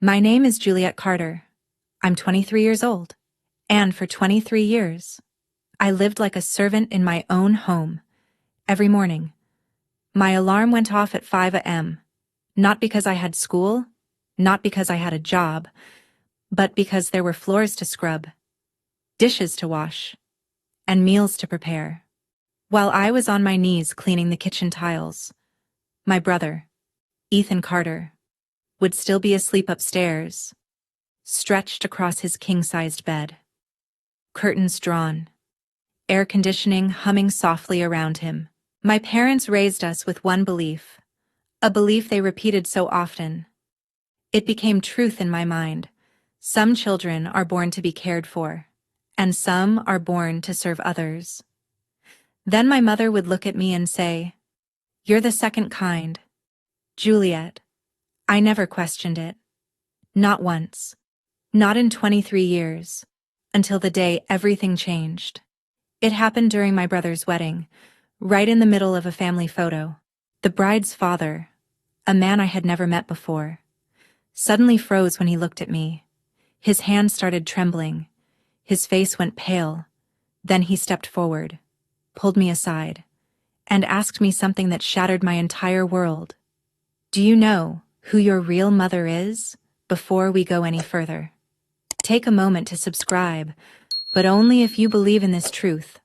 My name is Juliet Carter. I'm 23 years old. And for 23 years, I lived like a servant in my own home. Every morning, my alarm went off at 5 a.m., not because I had school, not because I had a job, but because there were floors to scrub, dishes to wash, and meals to prepare. While I was on my knees cleaning the kitchen tiles, my brother, Ethan Carter, would still be asleep upstairs, stretched across his king-sized bed. Curtains drawn, air conditioning humming softly around him. My parents raised us with one belief, a belief they repeated so often. It became truth in my mind. Some children are born to be cared for, and some are born to serve others. Then my mother would look at me and say, "You're the second kind, Juliet." I never questioned it. Not once. Not in 23 years. Until the day everything changed. It happened during my brother's wedding, right in the middle of a family photo. The bride's father, a man I had never met before, suddenly froze when he looked at me. His hand started trembling. His face went pale. Then he stepped forward, pulled me aside, and asked me something that shattered my entire world. "Do you know who your real mother is?" Before we go any further, take a moment to subscribe, but only if you believe in this truth.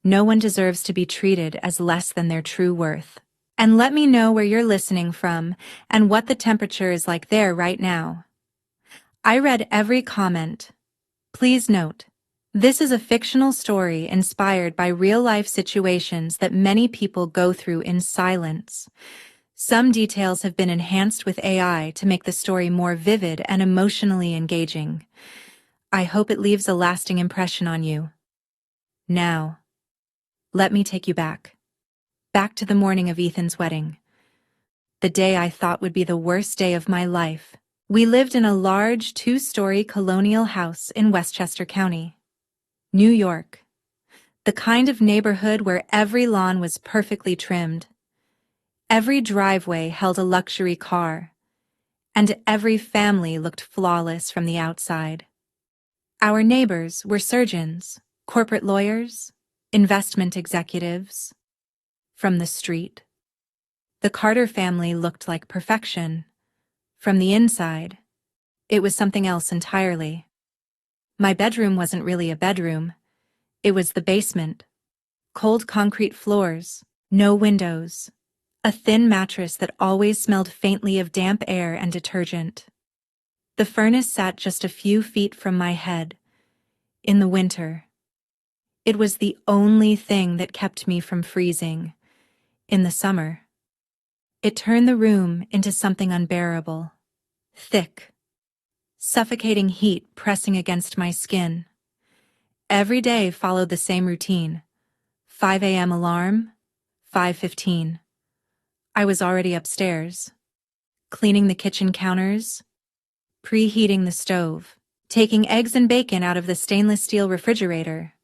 No one deserves to be treated as less than their true worth. And let me know where you're listening from and what the temperature is like there right now. I read every comment. Please note, this is a fictional story inspired by real-life situations that many people go through in silence. Some details have been enhanced with AI to make the story more vivid and emotionally engaging. I hope it leaves a lasting impression on you. Now, let me take you back. Back to the morning of Ethan's wedding. The day I thought would be the worst day of my life. We lived in a large 2-story colonial house in Westchester County, New York. The kind of neighborhood where every lawn was perfectly trimmed. Every driveway held a luxury car, and every family looked flawless from the outside. Our neighbors were surgeons, corporate lawyers, investment executives. From the street, the Carter family looked like perfection. From the inside, it was something else entirely. My bedroom wasn't really a bedroom. It was the basement. Cold concrete floors, no windows. A thin mattress that always smelled faintly of damp air and detergent. The furnace sat just a few feet from my head. In the winter. It was the only thing that kept me from freezing. In the summer. It turned the room into something unbearable. Thick. Suffocating heat pressing against my skin. Every day followed the same routine. 5 a.m. alarm, 5:15. I was already upstairs, cleaning the kitchen counters, preheating the stove, taking eggs and bacon out of the stainless steel refrigerator.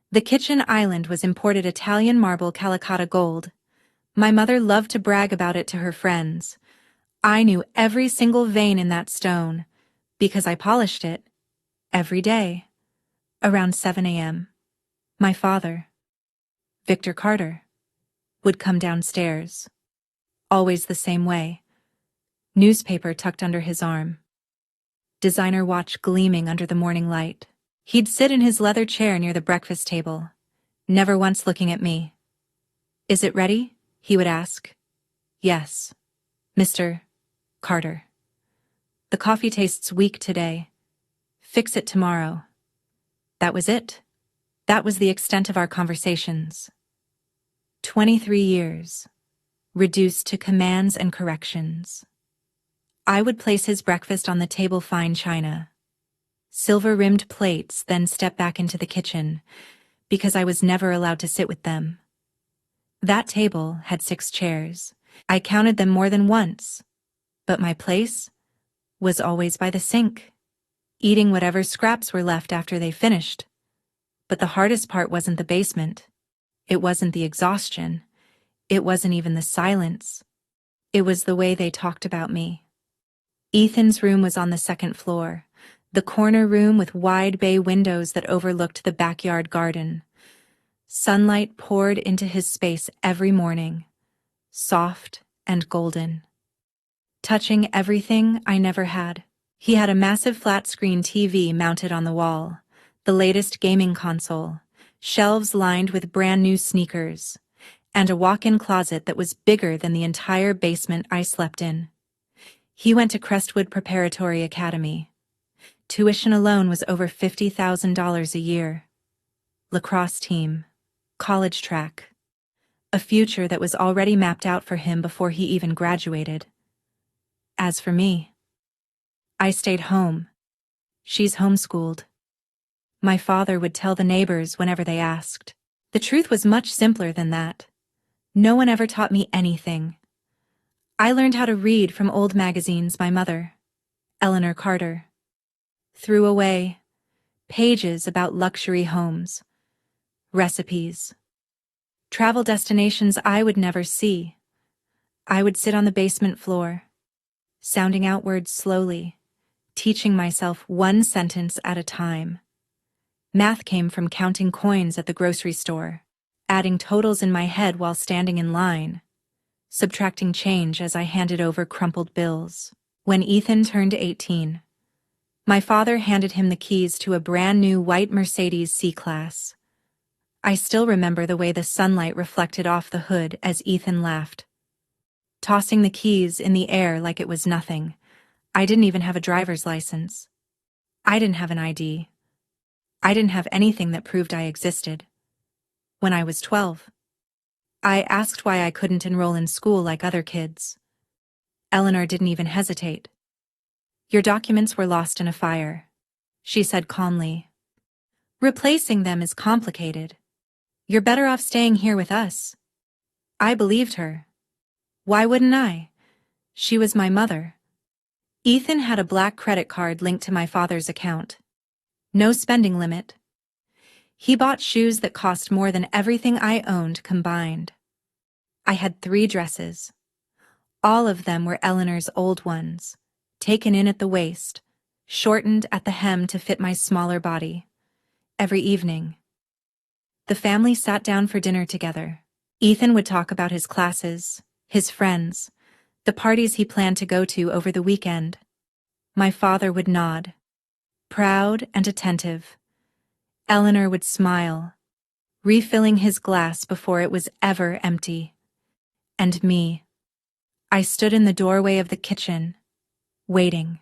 The kitchen island was imported Italian marble Calicotta gold. My mother loved to brag about it to her friends. I knew every single vein in that stone, because I polished it, every day, around 7 a.m. My father, Victor Carter, would come downstairs. Always the same way. Newspaper tucked under his arm. Designer watch gleaming under the morning light. He'd sit in his leather chair near the breakfast table, never once looking at me. "Is it ready?" he would ask. "Yes, Mr. Carter. The coffee tastes weak today. Fix it tomorrow." That was it. That was the extent of our conversations. 23 years. Reduced to commands and corrections. I would place his breakfast on the table, fine china, silver-rimmed plates, then step back into the kitchen, because I was never allowed to sit with them. That table had 6 chairs. I counted them more than once, but my place was always by the sink, eating whatever scraps were left after they finished. But the hardest part wasn't the basement. It wasn't the exhaustion. It wasn't even the silence. It was the way they talked about me. Ethan's room was on the second floor, the corner room with wide bay windows that overlooked the backyard garden. Sunlight poured into his space every morning, soft and golden, touching everything I never had. He had a massive flat-screen TV mounted on the wall, the latest gaming console, shelves lined with brand-new sneakers, and a walk-in closet that was bigger than the entire basement I slept in. He went to Crestwood Preparatory Academy. Tuition alone was over $50,000 a year. Lacrosse team, college track, a future that was already mapped out for him before he even graduated. As for me, I stayed home. She's homeschooled. My father would tell the neighbors whenever they asked. The truth was much simpler than that. No one ever taught me anything. I learned how to read from old magazines my mother, Eleanor Carter, threw away, pages about luxury homes, recipes, travel destinations I would never see. I would sit on the basement floor, sounding out words slowly, teaching myself one sentence at a time. Math came from counting coins at the grocery store, adding totals in my head while standing in line, subtracting change as I handed over crumpled bills. When Ethan turned 18, my father handed him the keys to a brand new white Mercedes C-Class. I still remember the way the sunlight reflected off the hood as Ethan laughed, tossing the keys in the air like it was nothing. I didn't even have a driver's license. I didn't have an ID. I didn't have anything that proved I existed. When I was 12, I asked why I couldn't enroll in school like other kids. Eleanor didn't even hesitate. "Your documents were lost in a fire," she said calmly. "Replacing them is complicated. You're better off staying here with us." I believed her. Why wouldn't I? She was my mother. Ethan had a black credit card linked to my father's account. No spending limit. He bought shoes that cost more than everything I owned combined. I had 3 dresses. All of them were Eleanor's old ones, taken in at the waist, shortened at the hem to fit my smaller body. Every evening, the family sat down for dinner together. Ethan would talk about his classes, his friends, the parties he planned to go to over the weekend. My father would nod, proud and attentive. Eleanor would smile, refilling his glass before it was ever empty. And me, I stood in the doorway of the kitchen, waiting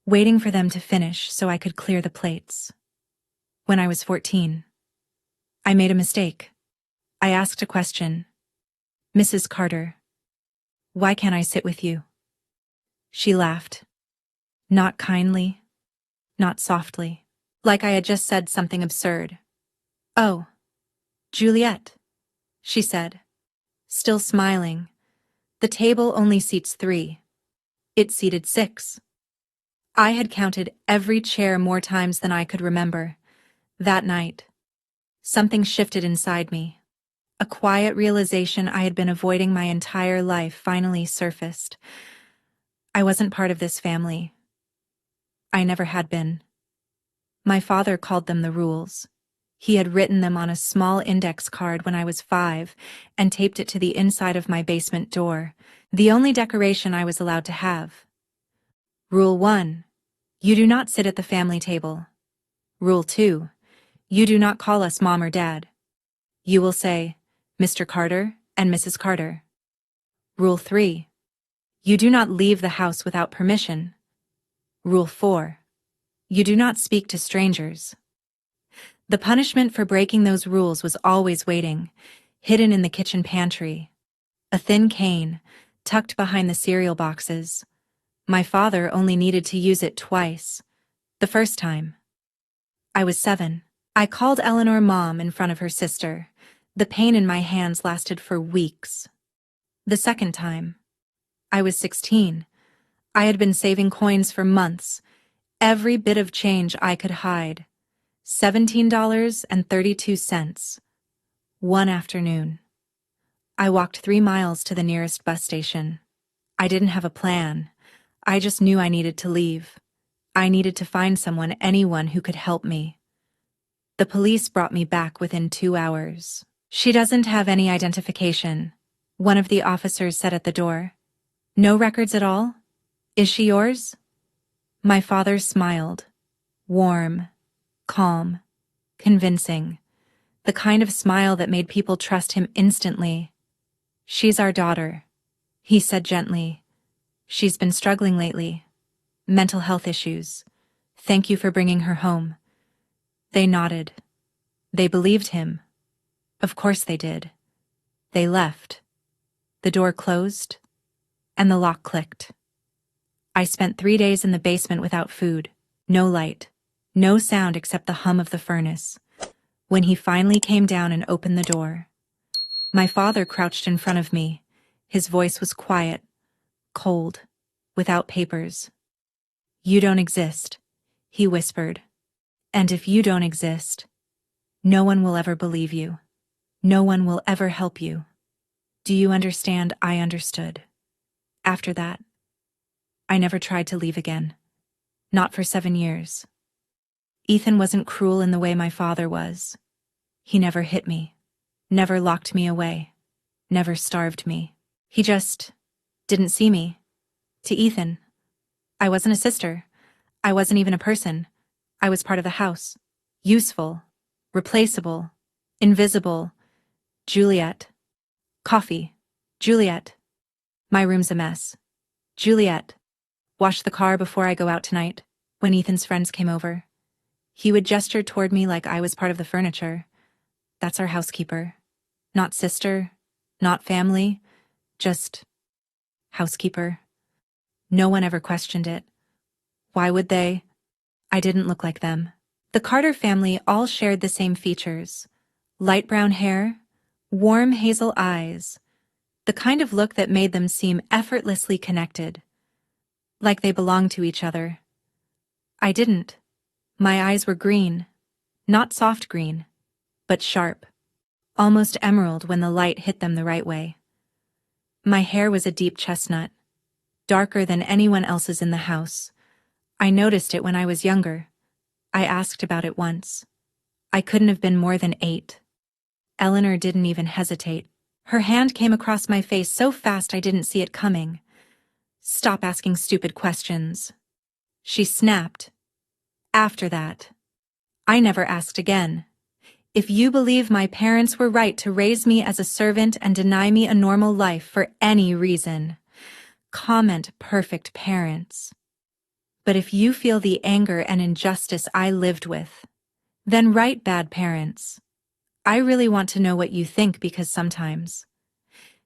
for them to finish so I could clear the plates. When I was 14, I made a mistake. I asked a question. "Mrs. Carter, why can't I sit with you?" She laughed. Not kindly, not softly, like I had just said something absurd. "Oh, Juliet," she said, still smiling. "The table only seats 3. It seated 6. I had counted every chair more times than I could remember. That night, something shifted inside me. A quiet realization I had been avoiding my entire life finally surfaced. I wasn't part of this family. I never had been. My father called them the rules. He had written them on a small index card when I was 5 and taped it to the inside of my basement door, the only decoration I was allowed to have. Rule 1. You do not sit at the family table. Rule 2. You do not call us Mom or Dad. You will say, Mr. Carter and Mrs. Carter. Rule 3. You do not leave the house without permission. Rule 4. You do not speak to strangers. The punishment for breaking those rules was always waiting, hidden in the kitchen pantry. A thin cane, tucked behind the cereal boxes. My father only needed to use it twice. The first time, I was 7. I called Eleanor Mom in front of her sister. The pain in my hands lasted for weeks. The second time, I was 16. I had been saving coins for months, every bit of change I could hide. $17.32. One afternoon, I walked 3 miles to the nearest bus station. I didn't have a plan. I just knew I needed to leave. I needed to find anyone who could help me. The police brought me back within 2 hours. She doesn't have any identification, one of the officers said at the door. No records at all? Is she yours? My father smiled. Warm, calm, convincing. The kind of smile that made people trust him instantly. She's our daughter, he said gently. She's been struggling lately. Mental health issues. Thank you for bringing her home. They nodded. They believed him. Of course they did. They left. The door closed, and the lock clicked. I spent 3 days in the basement without food, no light, no sound except the hum of the furnace. When he finally came down and opened the door, my father crouched in front of me. His voice was quiet, cold, without papers. You don't exist, he whispered. And if you don't exist, no one will ever believe you. No one will ever help you. Do you understand? I understood. After that, I never tried to leave again. Not for 7 years. Ethan wasn't cruel in the way my father was. He never hit me, never locked me away, never starved me. He just didn't see me. To Ethan, I wasn't a sister. I wasn't even a person. I was part of the house. Useful, replaceable, invisible. Juliet. Coffee. Juliet. My room's a mess. Juliet. Wash the car before I go out tonight. When Ethan's friends came over, he would gesture toward me like I was part of the furniture. That's our housekeeper. Not sister, not family, just housekeeper. No one ever questioned it. Why would they? I didn't look like them. The Carter family all shared the same features. Light brown hair, warm hazel eyes, the kind of look that made them seem effortlessly connected, like they belonged to each other. I didn't. My eyes were green, not soft green, but sharp, almost emerald when the light hit them the right way. My hair was a deep chestnut, darker than anyone else's in the house. I noticed it when I was younger. I asked about it once. I couldn't have been more than 8. Eleanor didn't even hesitate. Her hand came across my face so fast I didn't see it coming. Stop asking stupid questions, she snapped. After that, I never asked again. If you believe my parents were right to raise me as a servant and deny me a normal life for any reason, comment perfect parents. But if you feel the anger and injustice I lived with, then write bad parents. I really want to know what you think because sometimes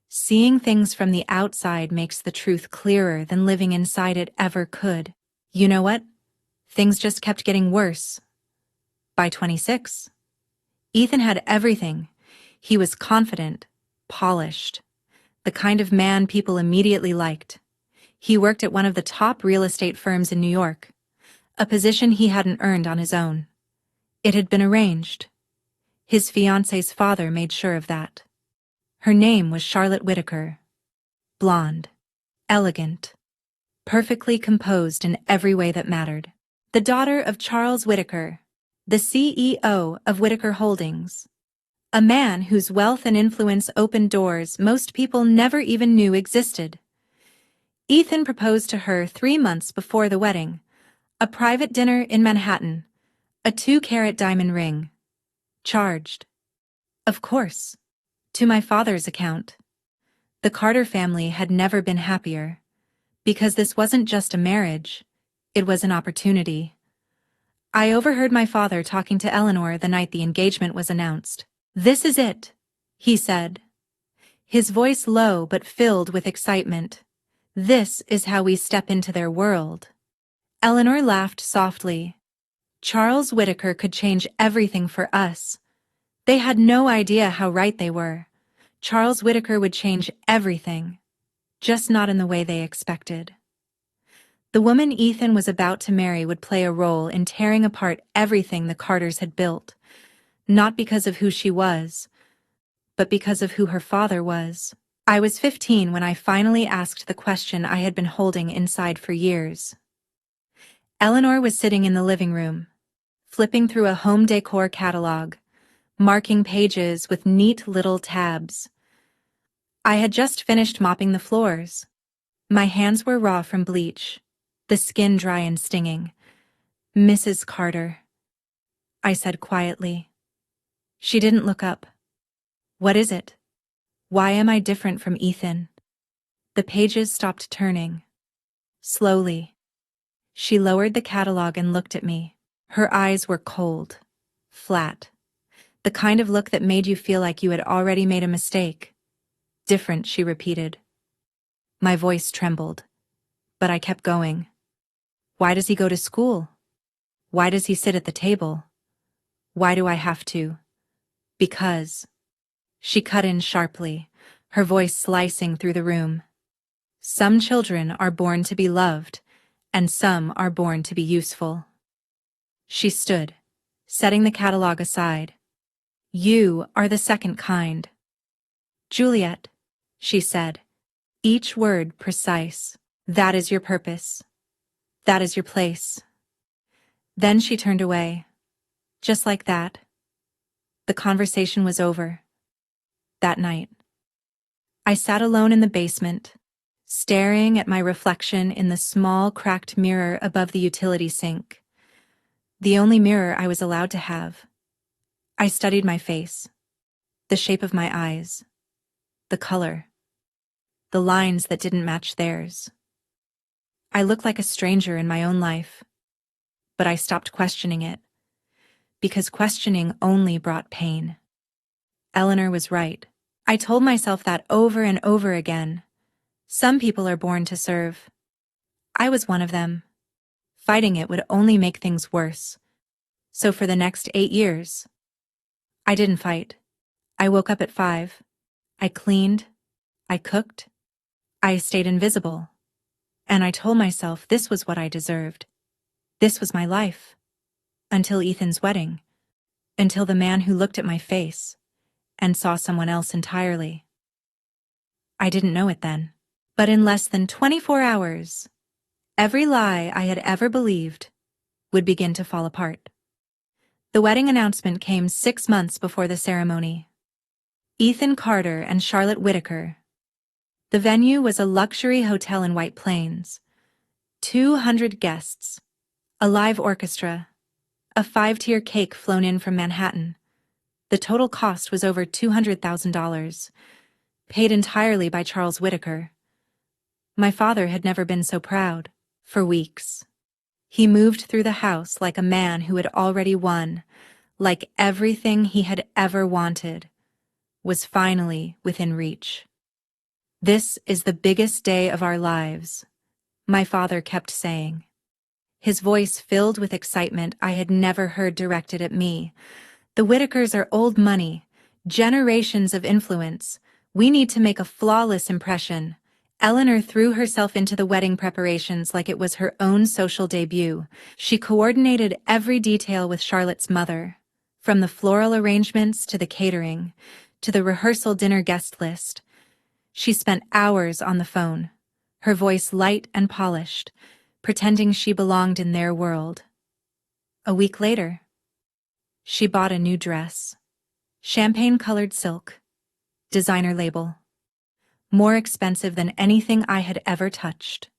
seeing things from the outside makes the truth clearer than living inside it ever could. You know what? Things just kept getting worse. By 26, Ethan had everything. He was confident, polished, the kind of man people immediately liked. He worked at one of the top real estate firms in New York, a position he hadn't earned on his own. It had been arranged. His fiancé's father made sure of that. Her name was Charlotte Whitaker. Blonde, elegant, perfectly composed in every way that mattered. The daughter of Charles Whitaker, the CEO of Whitaker Holdings. A man whose wealth and influence opened doors most people never even knew existed. Ethan proposed to her 3 months before the wedding. A private dinner in Manhattan. A 2-carat diamond ring. Charged. Of course. To my father's account. The Carter family had never been happier. Because this wasn't just a marriage. It was an opportunity. I overheard my father talking to Eleanor the night the engagement was announced. This is it, he said. His voice low but filled with excitement. This is how we step into their world. Eleanor laughed softly. Charles Whitaker could change everything for us. They had no idea how right they were. Charles Whitaker would change everything, just not in the way they expected. The woman Ethan was about to marry would play a role in tearing apart everything the Carters had built, not because of who she was, but because of who her father was. I was 15 when I finally asked the question I had been holding inside for years. Eleanor was sitting in the living room, flipping through a home decor catalog, marking pages with neat little tabs. I had just finished mopping the floors. My hands were raw from bleach, the skin dry and stinging. "Mrs. Carter," I said quietly. She didn't look up. "What is it? Why am I different from Ethan?" The pages stopped turning. Slowly, she lowered the catalog and looked at me. Her eyes were cold, flat, the kind of look that made you feel like you had already made a mistake. "Different," she repeated. My voice trembled, but I kept going. "Why does he go to school? Why does he sit at the table? Why do I have to?" "Because," she cut in sharply, her voice slicing through the room. "Some children are born to be loved, and some are born to be useful." She stood, setting the catalog aside. "You are the second kind." "Juliet," she said, each word precise. "That is your purpose. That is your place." Then she turned away. Just like that. The conversation was over. That night, I sat alone in the basement, staring at my reflection in the small, cracked mirror above the utility sink. The only mirror I was allowed to have. I studied my face, the shape of my eyes, the color, the lines that didn't match theirs. I looked like a stranger in my own life, but I stopped questioning it, because questioning only brought pain. Eleanor was right. I told myself that over and over again. Some people are born to serve. I was one of them. Fighting it would only make things worse. So for the next 8 years, I didn't fight. I woke up at 5. I cleaned. I cooked. I stayed invisible. And I told myself this was what I deserved. This was my life. Until Ethan's wedding. Until the man who looked at my face and saw someone else entirely. I didn't know it then. But in less than 24 hours, every lie I had ever believed would begin to fall apart. The wedding announcement came 6 months before the ceremony. Ethan Carter and Charlotte Whitaker. The venue was a luxury hotel in White Plains. 200 guests, a live orchestra, a 5-tier cake flown in from Manhattan. The total cost was over $200,000, paid entirely by Charles Whitaker. My father had never been so proud. For weeks, he moved through the house like a man who had already won, like everything he had ever wanted was finally within reach. "This is the biggest day of our lives," my father kept saying, his voice filled with excitement I had never heard directed at me. "The Whitakers are old money, generations of influence. We need to make a flawless impression." Eleanor threw herself into the wedding preparations like it was her own social debut. She coordinated every detail with Charlotte's mother, from the floral arrangements to the catering, to the rehearsal dinner guest list. She spent hours on the phone, her voice light and polished, pretending she belonged in their world. A week later, she bought a new dress. Champagne-colored silk, designer label. More expensive than anything I had ever touched.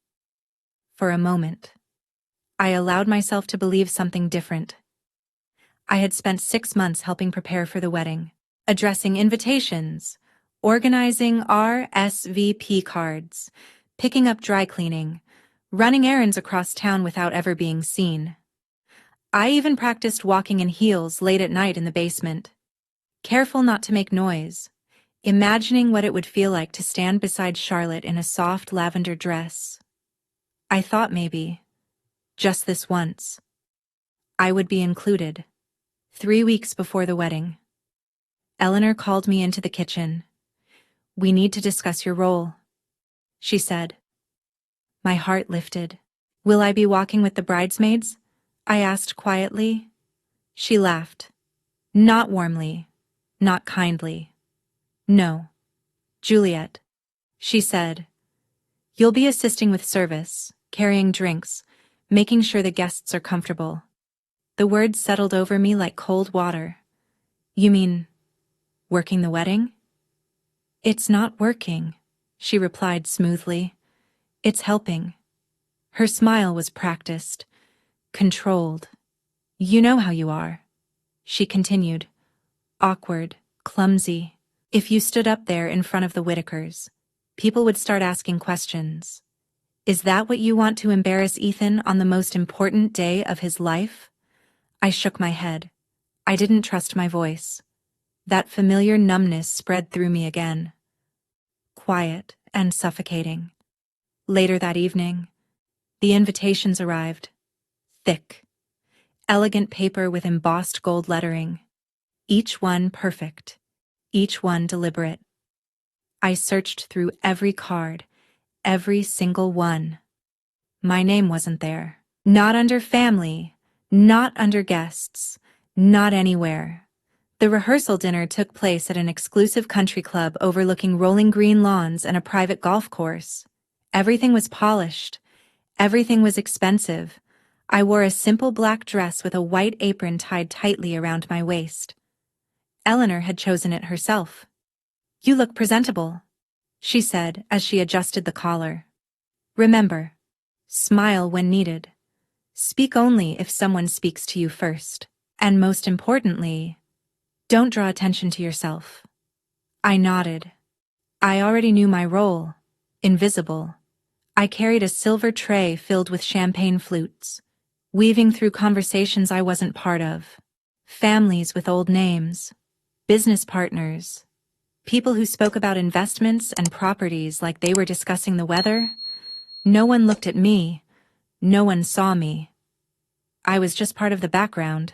For a moment, I allowed myself to believe something different. I had spent 6 months helping prepare for the wedding, addressing invitations, organizing RSVP cards, picking up dry cleaning, running errands across town without ever being seen. I even practiced walking in heels late at night in the basement, careful not to make noise, imagining what it would feel like to stand beside Charlotte in a soft lavender dress. I thought maybe, just this once, I would be included. 3 weeks before the wedding, Eleanor called me into the kitchen. "We need to discuss your role," she said. My heart lifted. "Will I be walking with the bridesmaids?" I asked quietly. She laughed. Not warmly, not kindly. "No, Juliet, She said, "You'll be assisting with service, carrying drinks, making sure the guests are comfortable." The words settled over me like cold water. "You mean, working the wedding?" "It's not working," she replied smoothly. "It's helping." Her smile was practiced, controlled. "You know how you are," she continued. "Awkward, clumsy. If you stood up there in front of the Whitakers, people would start asking questions. Is that what you want to embarrass Ethan on the most important day of his life?" I shook my head. I didn't trust my voice. That familiar numbness spread through me again. Quiet and suffocating. Later that evening, the invitations arrived. Thick, elegant paper with embossed gold lettering. Each one perfect. Each one deliberate. I searched through every card, every single one. My name wasn't there. Not under family, not under guests, not anywhere. The rehearsal dinner took place at an exclusive country club overlooking rolling green lawns and a private golf course. Everything was polished. Everything was expensive. I wore a simple black dress with a white apron tied tightly around my waist. Eleanor had chosen it herself. "You look presentable," she said as she adjusted the collar. "Remember, smile when needed. Speak only if someone speaks to you first. And most importantly, don't draw attention to yourself." I nodded. I already knew my role. Invisible. I carried a silver tray filled with champagne flutes, weaving through conversations I wasn't part of. Families with old names. Business partners. People who spoke about investments and properties like they were discussing the weather. No one looked at me. No one saw me. I was just part of the background.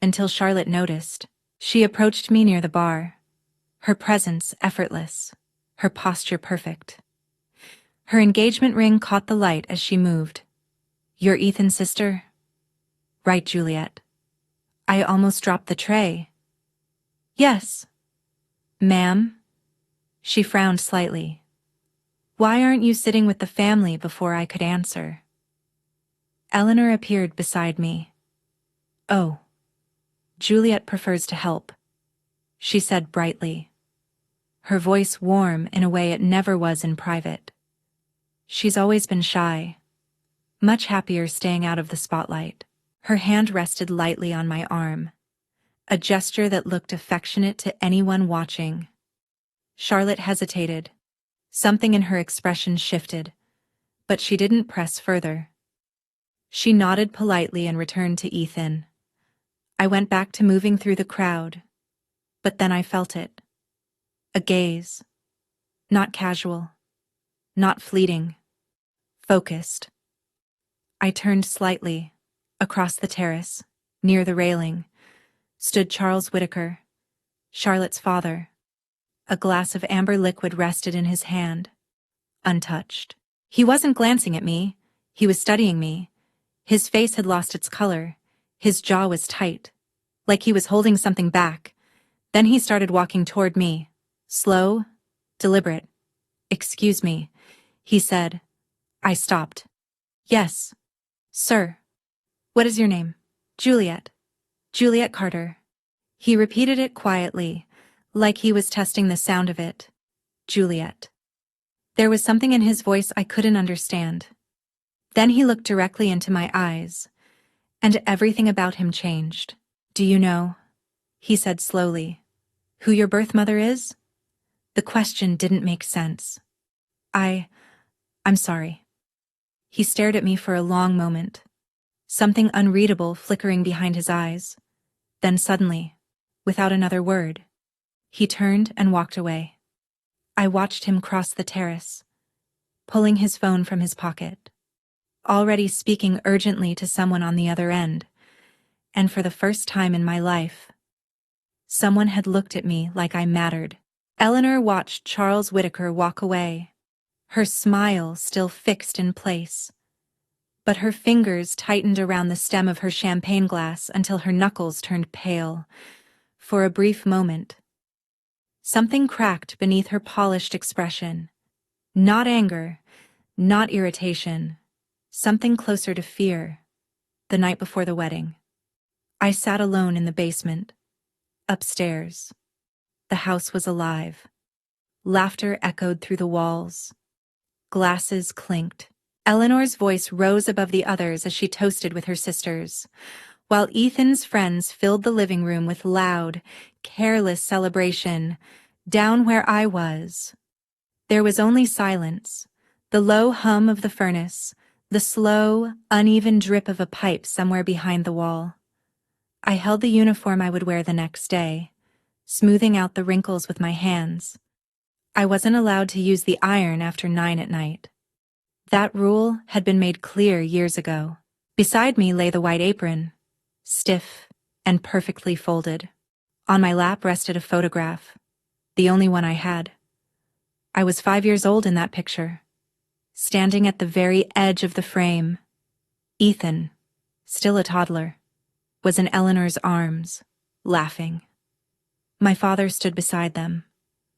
Until Charlotte noticed. She approached me near the bar. Her presence effortless. Her posture perfect. Her engagement ring caught the light as she moved. "You're Ethan's sister?" "Right, Juliet." I almost dropped the tray. "Yes." "Ma'am?" She frowned slightly. "Why aren't you sitting with the family?" Before I could answer, Eleanor appeared beside me. "Oh, Juliet prefers to help," she said brightly. Her voice warm in a way it never was in private. "She's always been shy, much happier staying out of the spotlight." Her hand rested lightly on my arm, a gesture that looked affectionate to anyone watching. Charlotte hesitated. Something in her expression shifted, but she didn't press further. She nodded politely and returned to Ethan. I went back to moving through the crowd, but then I felt it. A gaze. Not casual. Not fleeting. Focused. I turned slightly. Across the terrace, near the railing, stood Charles Whitaker, Charlotte's father. A glass of amber liquid rested in his hand, untouched. He wasn't glancing at me. He was studying me. His face had lost its color. His jaw was tight, like he was holding something back. Then he started walking toward me. Slow, deliberate. "Excuse me," he said. I stopped. "Yes, sir." "What is your name?" "Juliet. Juliet Carter." He repeated it quietly, like he was testing the sound of it. Juliet. There was something in his voice I couldn't understand. Then he looked directly into my eyes, and everything about him changed. "Do you know," he said slowly, "who your birth mother is?" The question didn't make sense. I'm sorry." He stared at me for a long moment, something unreadable flickering behind his eyes. Then suddenly, without another word, he turned and walked away. I watched him cross the terrace, pulling his phone from his pocket, already speaking urgently to someone on the other end, and for the first time in my life, someone had looked at me like I mattered. Eleanor watched Charles Whitaker walk away, her smile still fixed in place, but her fingers tightened around the stem of her champagne glass until her knuckles turned pale. For a brief moment, something cracked beneath her polished expression. Not anger, not irritation, something closer to fear. The night before the wedding, I sat alone in the basement, upstairs. The house was alive. Laughter echoed through the walls. Glasses clinked. Eleanor's voice rose above the others as she toasted with her sisters, while Ethan's friends filled the living room with loud, careless celebration. Down where I was, there was only silence, the low hum of the furnace, the slow, uneven drip of a pipe somewhere behind the wall. I held the uniform I would wear the next day, smoothing out the wrinkles with my hands. I wasn't allowed to use the iron after 9 at night. That rule had been made clear years ago. Beside me lay the white apron, stiff and perfectly folded. On my lap rested a photograph, the only one I had. I was 5 years old in that picture, standing at the very edge of the frame. Ethan, still a toddler, was in Eleanor's arms, laughing. My father stood beside them,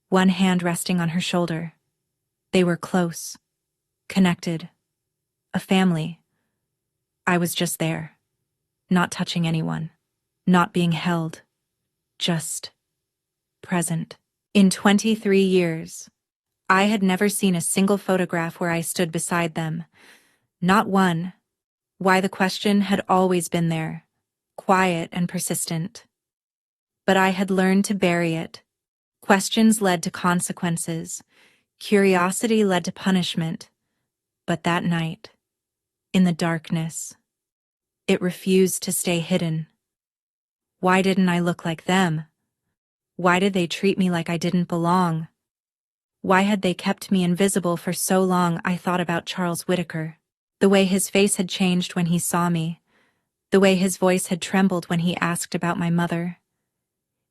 one hand resting on her shoulder. They were close, connected, a family. I was just there, not touching anyone, not being held, just present. In 23 years, I had never seen a single photograph where I stood beside them. Not one. Why, the question had always been there, quiet and persistent. But I had learned to bury it. Questions led to consequences. Curiosity led to punishment. But that night, in the darkness, it refused to stay hidden. Why didn't I look like them? Why did they treat me like I didn't belong? Why had they kept me invisible for so long? I thought about Charles Whitaker, the way his face had changed when he saw me, the way his voice had trembled when he asked about my mother.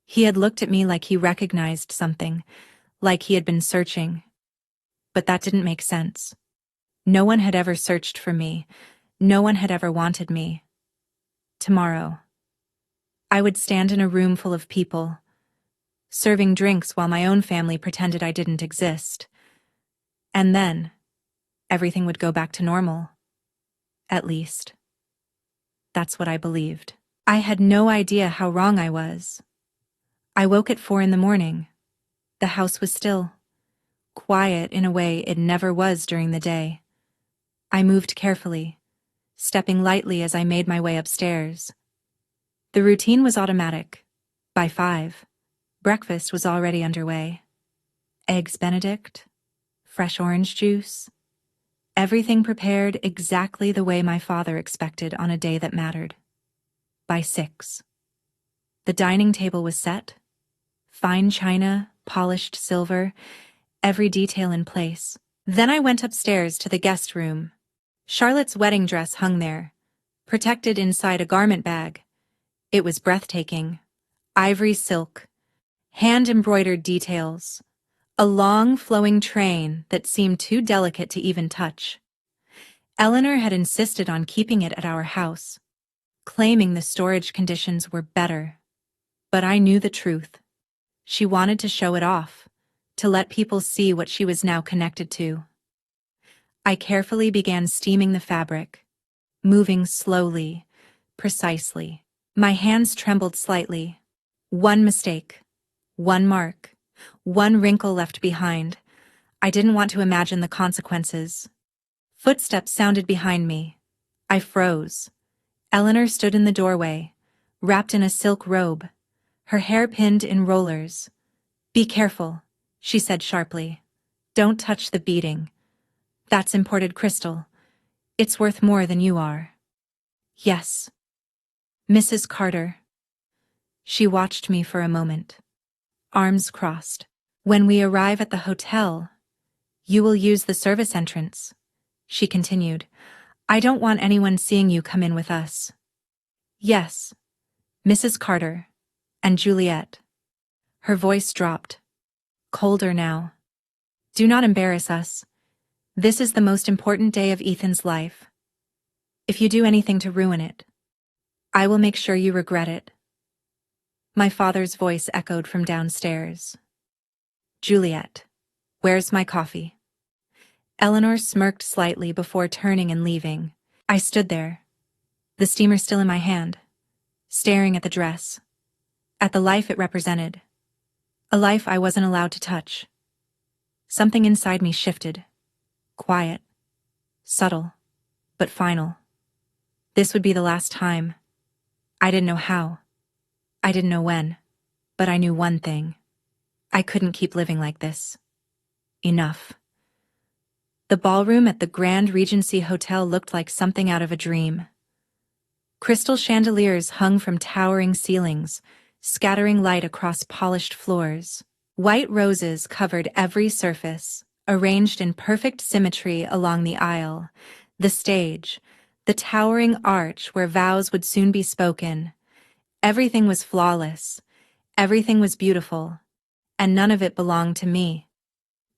He had looked at me like he recognized something, like he had been searching. But that didn't make sense. No one had ever searched for me. No one had ever wanted me. Tomorrow, I would stand in a room full of people, serving drinks while my own family pretended I didn't exist. And then, everything would go back to normal. At least, that's what I believed. I had no idea how wrong I was. I woke at 4 a.m. The house was still, quiet in a way it never was during the day. I moved carefully, stepping lightly as I made my way upstairs. The routine was automatic. By 5, breakfast was already underway. Eggs Benedict, fresh orange juice, everything prepared exactly the way my father expected on a day that mattered. By 6, the dining table was set, fine china, polished silver, every detail in place. Then I went upstairs to the guest room. Charlotte's wedding dress hung there, protected inside a garment bag. It was breathtaking. Ivory silk, hand-embroidered details, a long, flowing train that seemed too delicate to even touch. Eleanor had insisted on keeping it at our house, claiming the storage conditions were better. But I knew the truth. She wanted to show it off, to let people see what she was now connected to. I carefully began steaming the fabric, moving slowly, precisely. My hands trembled slightly. One mistake, one mark, one wrinkle left behind. I didn't want to imagine the consequences. Footsteps sounded behind me. I froze. Eleanor stood in the doorway, wrapped in a silk robe, her hair pinned in rollers. "Be careful," she said sharply. "Don't touch the beading. That's imported crystal. It's worth more than you are." "Yes, Mrs. Carter." She watched me for a moment, arms crossed. "When we arrive at the hotel, you will use the service entrance," she continued. "I don't want anyone seeing you come in with us." "Yes, Mrs. Carter and Juliet." Her voice dropped, colder now. "Do not embarrass us. This is the most important day of Ethan's life. If you do anything to ruin it, I will make sure you regret it." My father's voice echoed from downstairs. "Juliet, where's my coffee?" Eleanor smirked slightly before turning and leaving. I stood there, the steamer still in my hand, staring at the dress, at the life it represented, a life I wasn't allowed to touch. Something inside me shifted, quiet, subtle, but final. This would be the last time. I didn't know how. I didn't know when. But I knew one thing. I couldn't keep living like this. Enough. The ballroom at the Grand Regency Hotel looked like something out of a dream. Crystal chandeliers hung from towering ceilings, scattering light across polished floors. White roses covered every surface, arranged in perfect symmetry along the aisle. The stage, the towering arch where vows would soon be spoken. Everything was flawless. Everything was beautiful. And none of it belonged to me.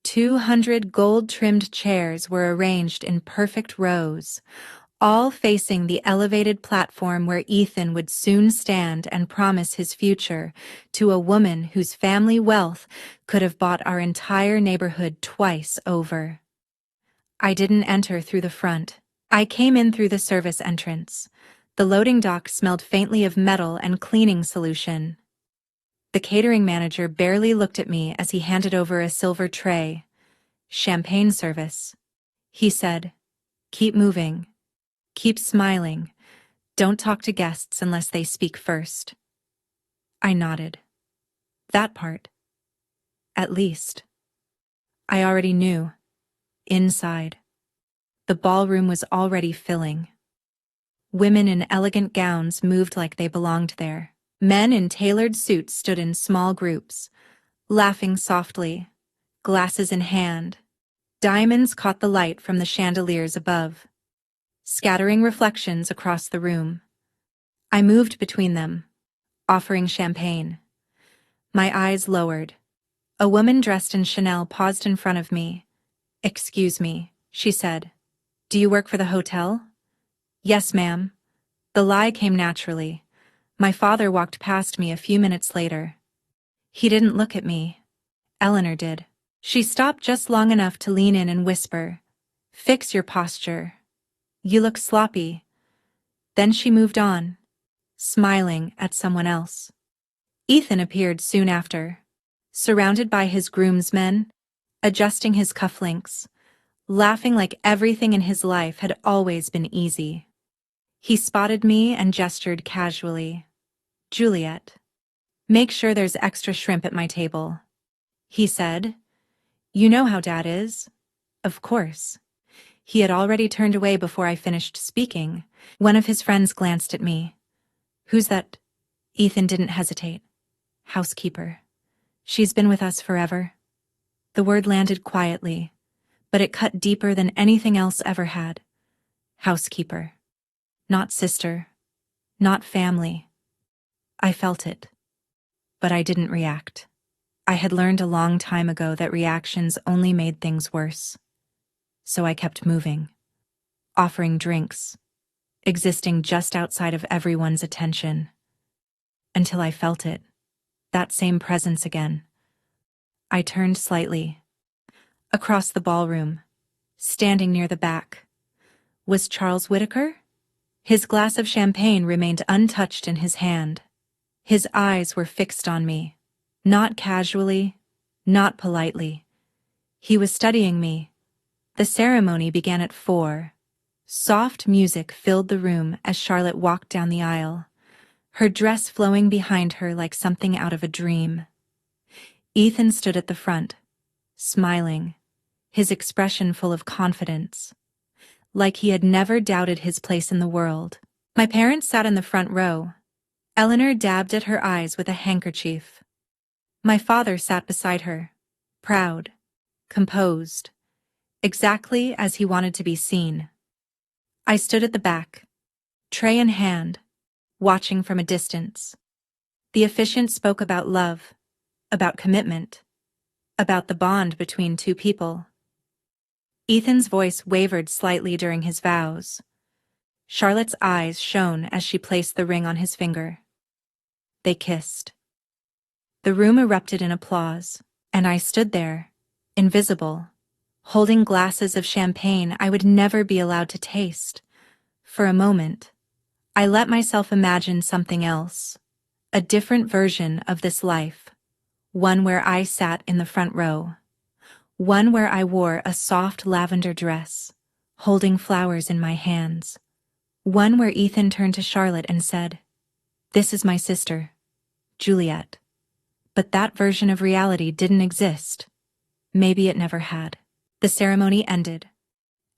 200 gold-trimmed chairs were arranged in perfect rows, all facing the elevated platform where Ethan would soon stand and promise his future to a woman whose family wealth could have bought our entire neighborhood twice over. I didn't enter through the front. I came in through the service entrance. The loading dock smelled faintly of metal and cleaning solution. The catering manager barely looked at me as he handed over a silver tray. Champagne service. He said, "Keep moving. Keep smiling. Don't talk to guests unless they speak first." I nodded. That part. At least. I already knew. Inside. The ballroom was already filling. Women in elegant gowns moved like they belonged there. Men in tailored suits stood in small groups, laughing softly, glasses in hand. Diamonds caught the light from the chandeliers above, scattering reflections across the room. I moved between them, offering champagne. My eyes lowered. A woman dressed in Chanel paused in front of me. "Excuse me," she said. "Do you work for the hotel?" "Yes, ma'am." The lie came naturally. My father walked past me a few minutes later. He didn't look at me. Eleanor did. She stopped just long enough to lean in and whisper, "Fix your posture. You look sloppy." Then she moved on, smiling at someone else. Ethan appeared soon after, surrounded by his groomsmen, adjusting his cufflinks, laughing like everything in his life had always been easy. He spotted me and gestured casually. "Juliet, make sure there's extra shrimp at my table," he said. "You know how Dad is." Of course. He had already turned away before I finished speaking. One of his friends glanced at me. "Who's that?" Ethan didn't hesitate. "Housekeeper. She's been with us forever." The word landed quietly, but it cut deeper than anything else ever had. Housekeeper. Not sister. Not family. I felt it. But I didn't react. I had learned a long time ago that reactions only made things worse. So I kept moving, offering drinks, existing just outside of everyone's attention. Until I felt it, that same presence again. I turned slightly. Across the ballroom, standing near the back, was Charles Whitaker? His glass of champagne remained untouched in his hand. His eyes were fixed on me, not casually, not politely. He was studying me. The ceremony began at 4. Soft music filled the room as Charlotte walked down the aisle, her dress flowing behind her like something out of a dream. Ethan stood at the front, smiling, his expression full of confidence, like he had never doubted his place in the world. My parents sat in the front row. Eleanor dabbed at her eyes with a handkerchief. My father sat beside her, proud, composed, exactly as he wanted to be seen. I stood at the back, tray in hand, watching from a distance. The officiant spoke about love, about commitment, about the bond between two people. Ethan's voice wavered slightly during his vows. Charlotte's eyes shone as she placed the ring on his finger. They kissed. The room erupted in applause, and I stood there, invisible, holding glasses of champagne I would never be allowed to taste. For a moment, I let myself imagine something else, a different version of this life, one where I sat in the front row, one where I wore a soft lavender dress, holding flowers in my hands, one where Ethan turned to Charlotte and said, "This is my sister, Juliet." But that version of reality didn't exist. Maybe it never had. The ceremony ended,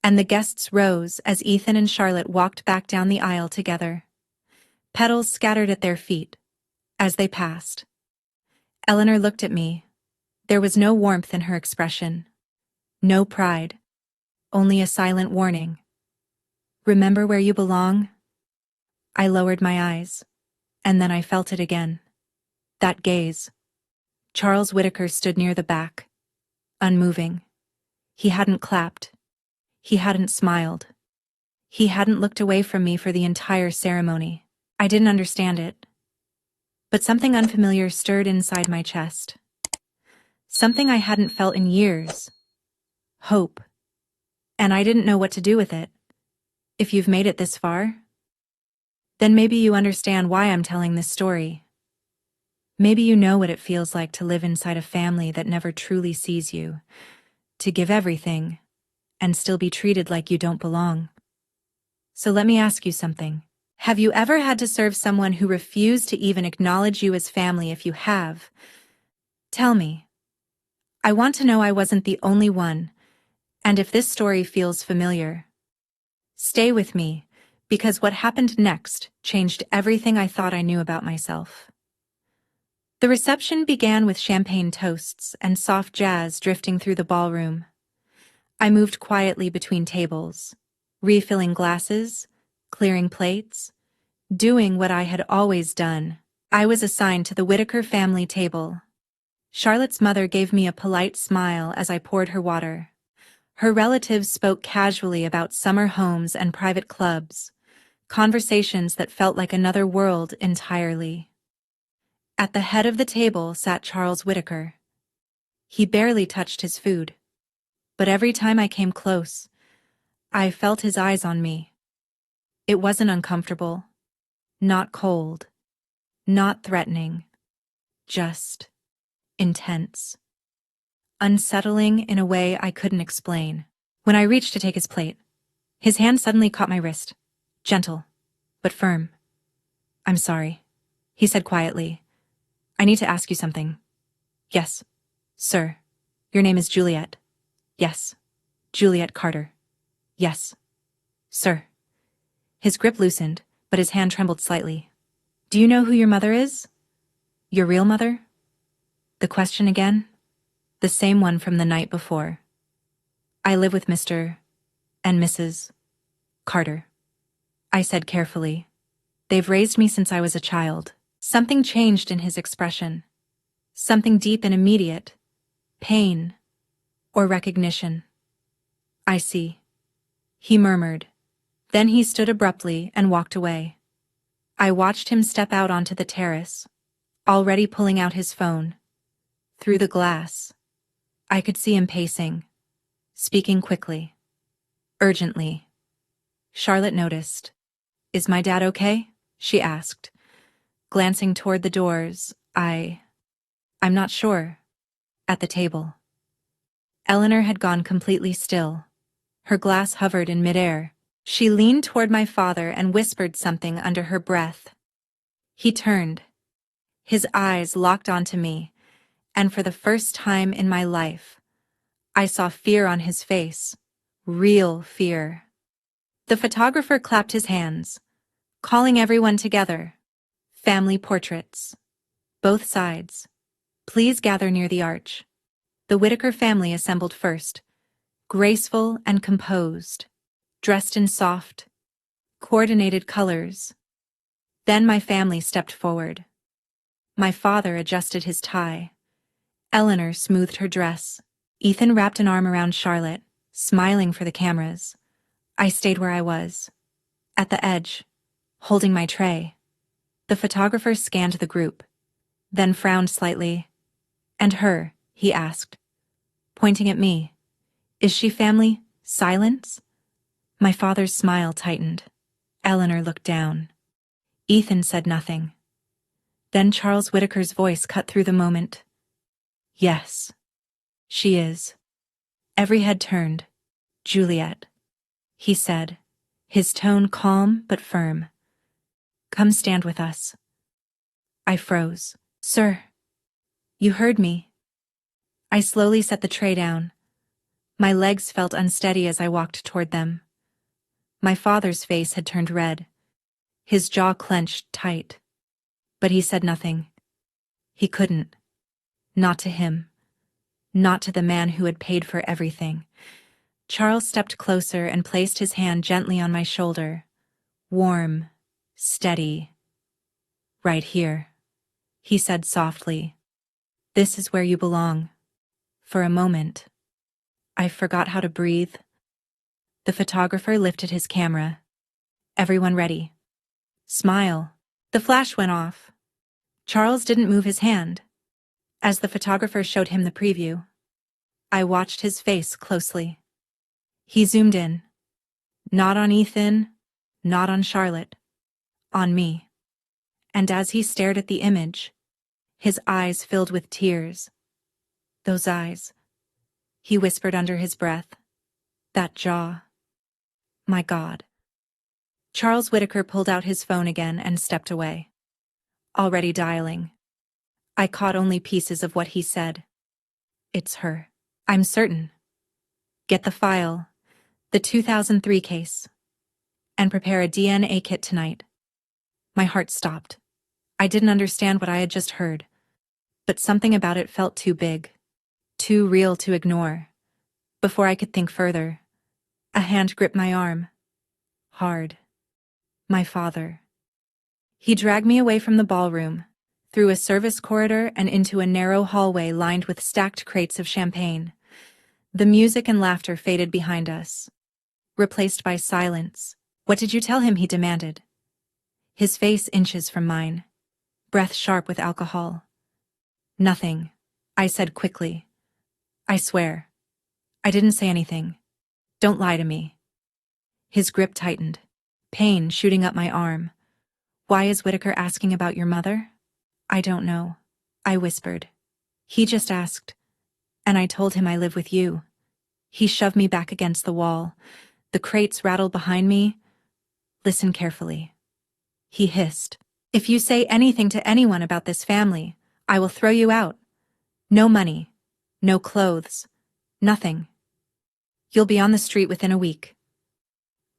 and the guests rose as Ethan and Charlotte walked back down the aisle together. Petals scattered at their feet as they passed. Eleanor looked at me. There was no warmth in her expression. No pride. Only a silent warning. "Remember where you belong?" I lowered my eyes, and then I felt it again. That gaze. Charles Whitaker stood near the back, unmoving. He hadn't clapped. He hadn't smiled. He hadn't looked away from me for the entire ceremony. I didn't understand it. But something unfamiliar stirred inside my chest. Something I hadn't felt in years. Hope. And I didn't know what to do with it. If you've made it this far, then maybe you understand why I'm telling this story. Maybe you know what it feels like to live inside a family that never truly sees you, to give everything, and still be treated like you don't belong. So let me ask you something. Have you ever had to serve someone who refused to even acknowledge you as family? If you have, tell me. I want to know I wasn't the only one, and if this story feels familiar, stay with me, because what happened next changed everything I thought I knew about myself. The reception began with champagne toasts and soft jazz drifting through the ballroom. I moved quietly between tables, refilling glasses, clearing plates, doing what I had always done. I was assigned to the Whitaker family table. Charlotte's mother gave me a polite smile as I poured her water. Her relatives spoke casually about summer homes and private clubs, conversations that felt like another world entirely. At the head of the table sat Charles Whitaker. He barely touched his food, but every time I came close, I felt his eyes on me. It wasn't uncomfortable, not cold, not threatening, just intense. Unsettling in a way I couldn't explain. When I reached to take his plate, his hand suddenly caught my wrist, gentle, but firm. "I'm sorry," he said quietly. "I need to ask you something." "Yes, sir. Your name is Juliet." "Yes. Juliet Carter." "Yes, sir." His grip loosened, but his hand trembled slightly. "Do you know who your mother is? Your real mother?" The question again? The same one from the night before. "I live with Mr. and Mrs. Carter," I said carefully. "They've raised me since I was a child." Something changed in his expression. Something deep and immediate. Pain. Or recognition. "I see," he murmured. Then he stood abruptly and walked away. I watched him step out onto the terrace, already pulling out his phone. Through the glass, I could see him pacing, speaking quickly, urgently. Charlotte noticed. "Is my dad okay?" she asked, glancing toward the doors. I'm not sure." At the table, Eleanor had gone completely still. Her glass hovered in midair. She leaned toward my father and whispered something under her breath. He turned. His eyes locked onto me, and for the first time in my life, I saw fear on his face. Real fear. The photographer clapped his hands, calling everyone together. Family portraits. Both sides. "Please gather near the arch." The Whitaker family assembled first, graceful and composed, dressed in soft, coordinated colors. Then my family stepped forward. My father adjusted his tie. Eleanor smoothed her dress. Ethan wrapped an arm around Charlotte, smiling for the cameras. I stayed where I was, at the edge, holding my tray. The photographer scanned the group, then frowned slightly. "And her?" he asked, pointing at me. Is she family? Silence? My father's smile tightened. Eleanor looked down. Ethan said nothing. Then Charles Whitaker's voice cut through the moment. Yes, she is. Every head turned. Juliet, he said, his tone calm but firm. Come stand with us. I froze. Sir. You heard me. I slowly set the tray down. My legs felt unsteady as I walked toward them. My father's face had turned red. His jaw clenched tight. But he said nothing. He couldn't. Not to him. Not to the man who had paid for everything. Charles stepped closer and placed his hand gently on my shoulder. Warm, steady. Right here, he said softly. This is where you belong. For a moment, I forgot how to breathe. The photographer lifted his camera. Everyone ready. Smile. The flash went off. Charles didn't move his hand. As the photographer showed him the preview, I watched his face closely. He zoomed in. Not on Ethan, not on Charlotte. On me. And as he stared at the image, his eyes filled with tears. Those eyes. He whispered under his breath. That jaw. My God. Charles Whitaker pulled out his phone again and stepped away. Already dialing. I caught only pieces of what he said. It's her. I'm certain. Get the file, the 2003 case, and prepare a DNA kit tonight. My heart stopped. I didn't understand what I had just heard, but something about it felt too big, too real to ignore. Before I could think further, a hand gripped my arm. Hard. My father. He dragged me away from the ballroom, through a service corridor and into a narrow hallway lined with stacked crates of champagne. The music and laughter faded behind us, replaced by silence. What did you tell him? He demanded. His face inches from mine, breath sharp with alcohol. Nothing, I said quickly. I swear. I didn't say anything. Don't lie to me. His grip tightened, pain shooting up my arm. Why is Whitaker asking about your mother? I don't know, I whispered. He just asked, and I told him I live with you. He shoved me back against the wall. The crates rattled behind me. Listen carefully. He hissed. If you say anything to anyone about this family, I will throw you out. No money, no clothes, nothing. You'll be on the street within a week.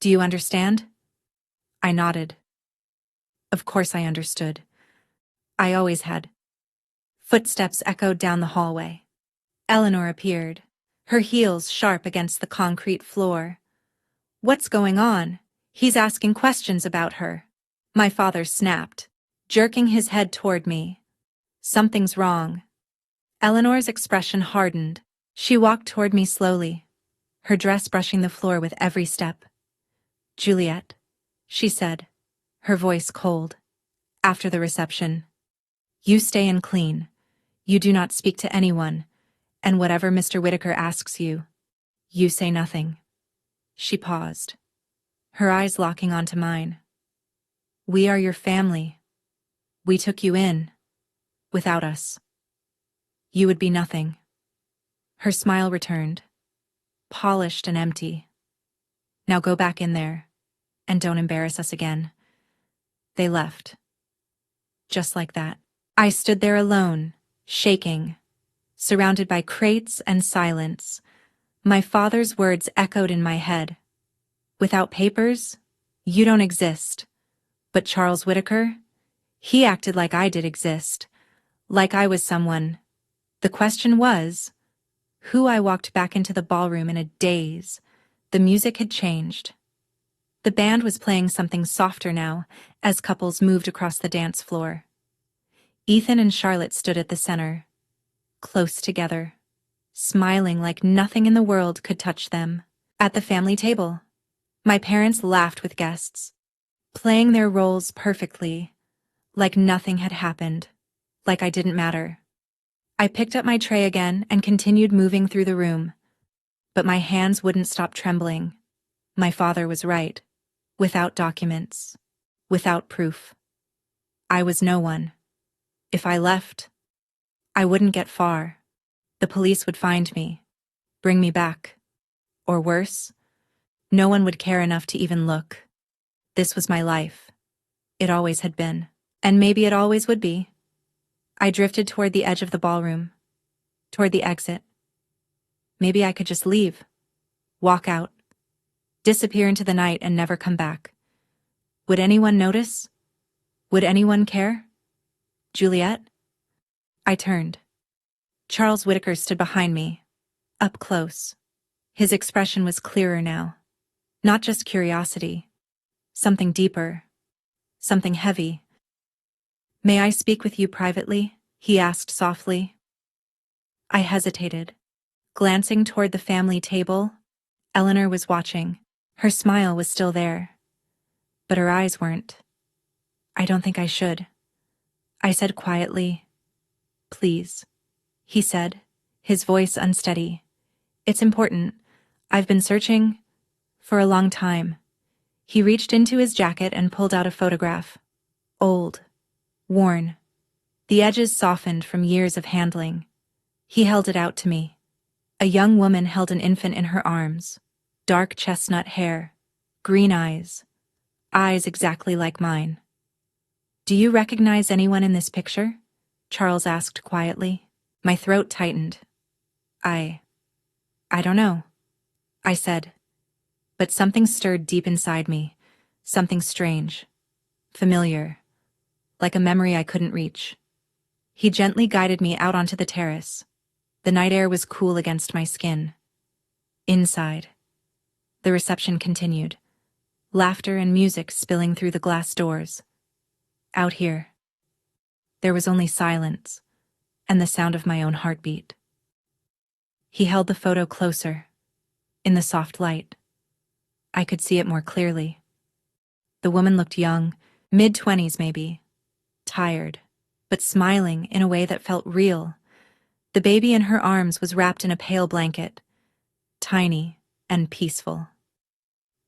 Do you understand? I nodded. Of course I understood. I always had. Footsteps echoed down the hallway. Eleanor appeared, her heels sharp against the concrete floor. What's going on? He's asking questions about her. My father snapped, jerking his head toward me. Something's wrong. Eleanor's expression hardened. She walked toward me slowly, her dress brushing the floor with every step. Juliet, she said, her voice cold. After the reception. You stay in clean. You do not speak to anyone, and whatever Mr. Whitaker asks you, you say nothing. She paused, her eyes locking onto mine. We are your family. We took you in. Without us, you would be nothing. Her smile returned, polished and empty. Now go back in there, and don't embarrass us again. They left. Just like that. I stood there alone, shaking, surrounded by crates and silence. My father's words echoed in my head. Without papers, you don't exist. But Charles Whitaker, he acted like I did exist, like I was someone. The question was, who? I walked back into the ballroom in a daze. The music had changed. The band was playing something softer now, as couples moved across the dance floor. Ethan and Charlotte stood at the center, close together, smiling like nothing in the world could touch them. At the family table, my parents laughed with guests, playing their roles perfectly, like nothing had happened, like I didn't matter. I picked up my tray again and continued moving through the room. But my hands wouldn't stop trembling. My father was right. Without documents. Without proof. I was no one. If I left, I wouldn't get far. The police would find me. Bring me back. Or worse, no one would care enough to even look. This was my life. It always had been. And maybe it always would be. I drifted toward the edge of the ballroom. Toward the exit. Maybe I could just leave. Walk out. Disappear into the night and never come back. Would anyone notice? Would anyone care? Juliet? I turned. Charles Whitaker stood behind me, up close. His expression was clearer now. Not just curiosity. Something deeper. Something heavy. May I speak with you privately? He asked softly. I hesitated. Glancing toward the family table, Eleanor was watching. Her smile was still there. But her eyes weren't. I don't think I should. I said quietly, please. He said, his voice unsteady. It's important. I've been searching for a long time. He reached into his jacket and pulled out a photograph. Old. Worn. The edges softened from years of handling. He held it out to me. A young woman held an infant in her arms. Dark chestnut hair. Green eyes. Eyes exactly like mine. Do you recognize anyone in this picture? Charles asked quietly. My throat tightened. I don't know, I said. But something stirred deep inside me. Something strange. Familiar. Like a memory I couldn't reach. He gently guided me out onto the terrace. The night air was cool against my skin. Inside. The reception continued. Laughter and music spilling through the glass doors. Out here. There was only silence, and the sound of my own heartbeat. He held the photo closer, in the soft light. I could see it more clearly. The woman looked young, mid-20s maybe, tired, but smiling in a way that felt real. The baby in her arms was wrapped in a pale blanket, tiny and peaceful.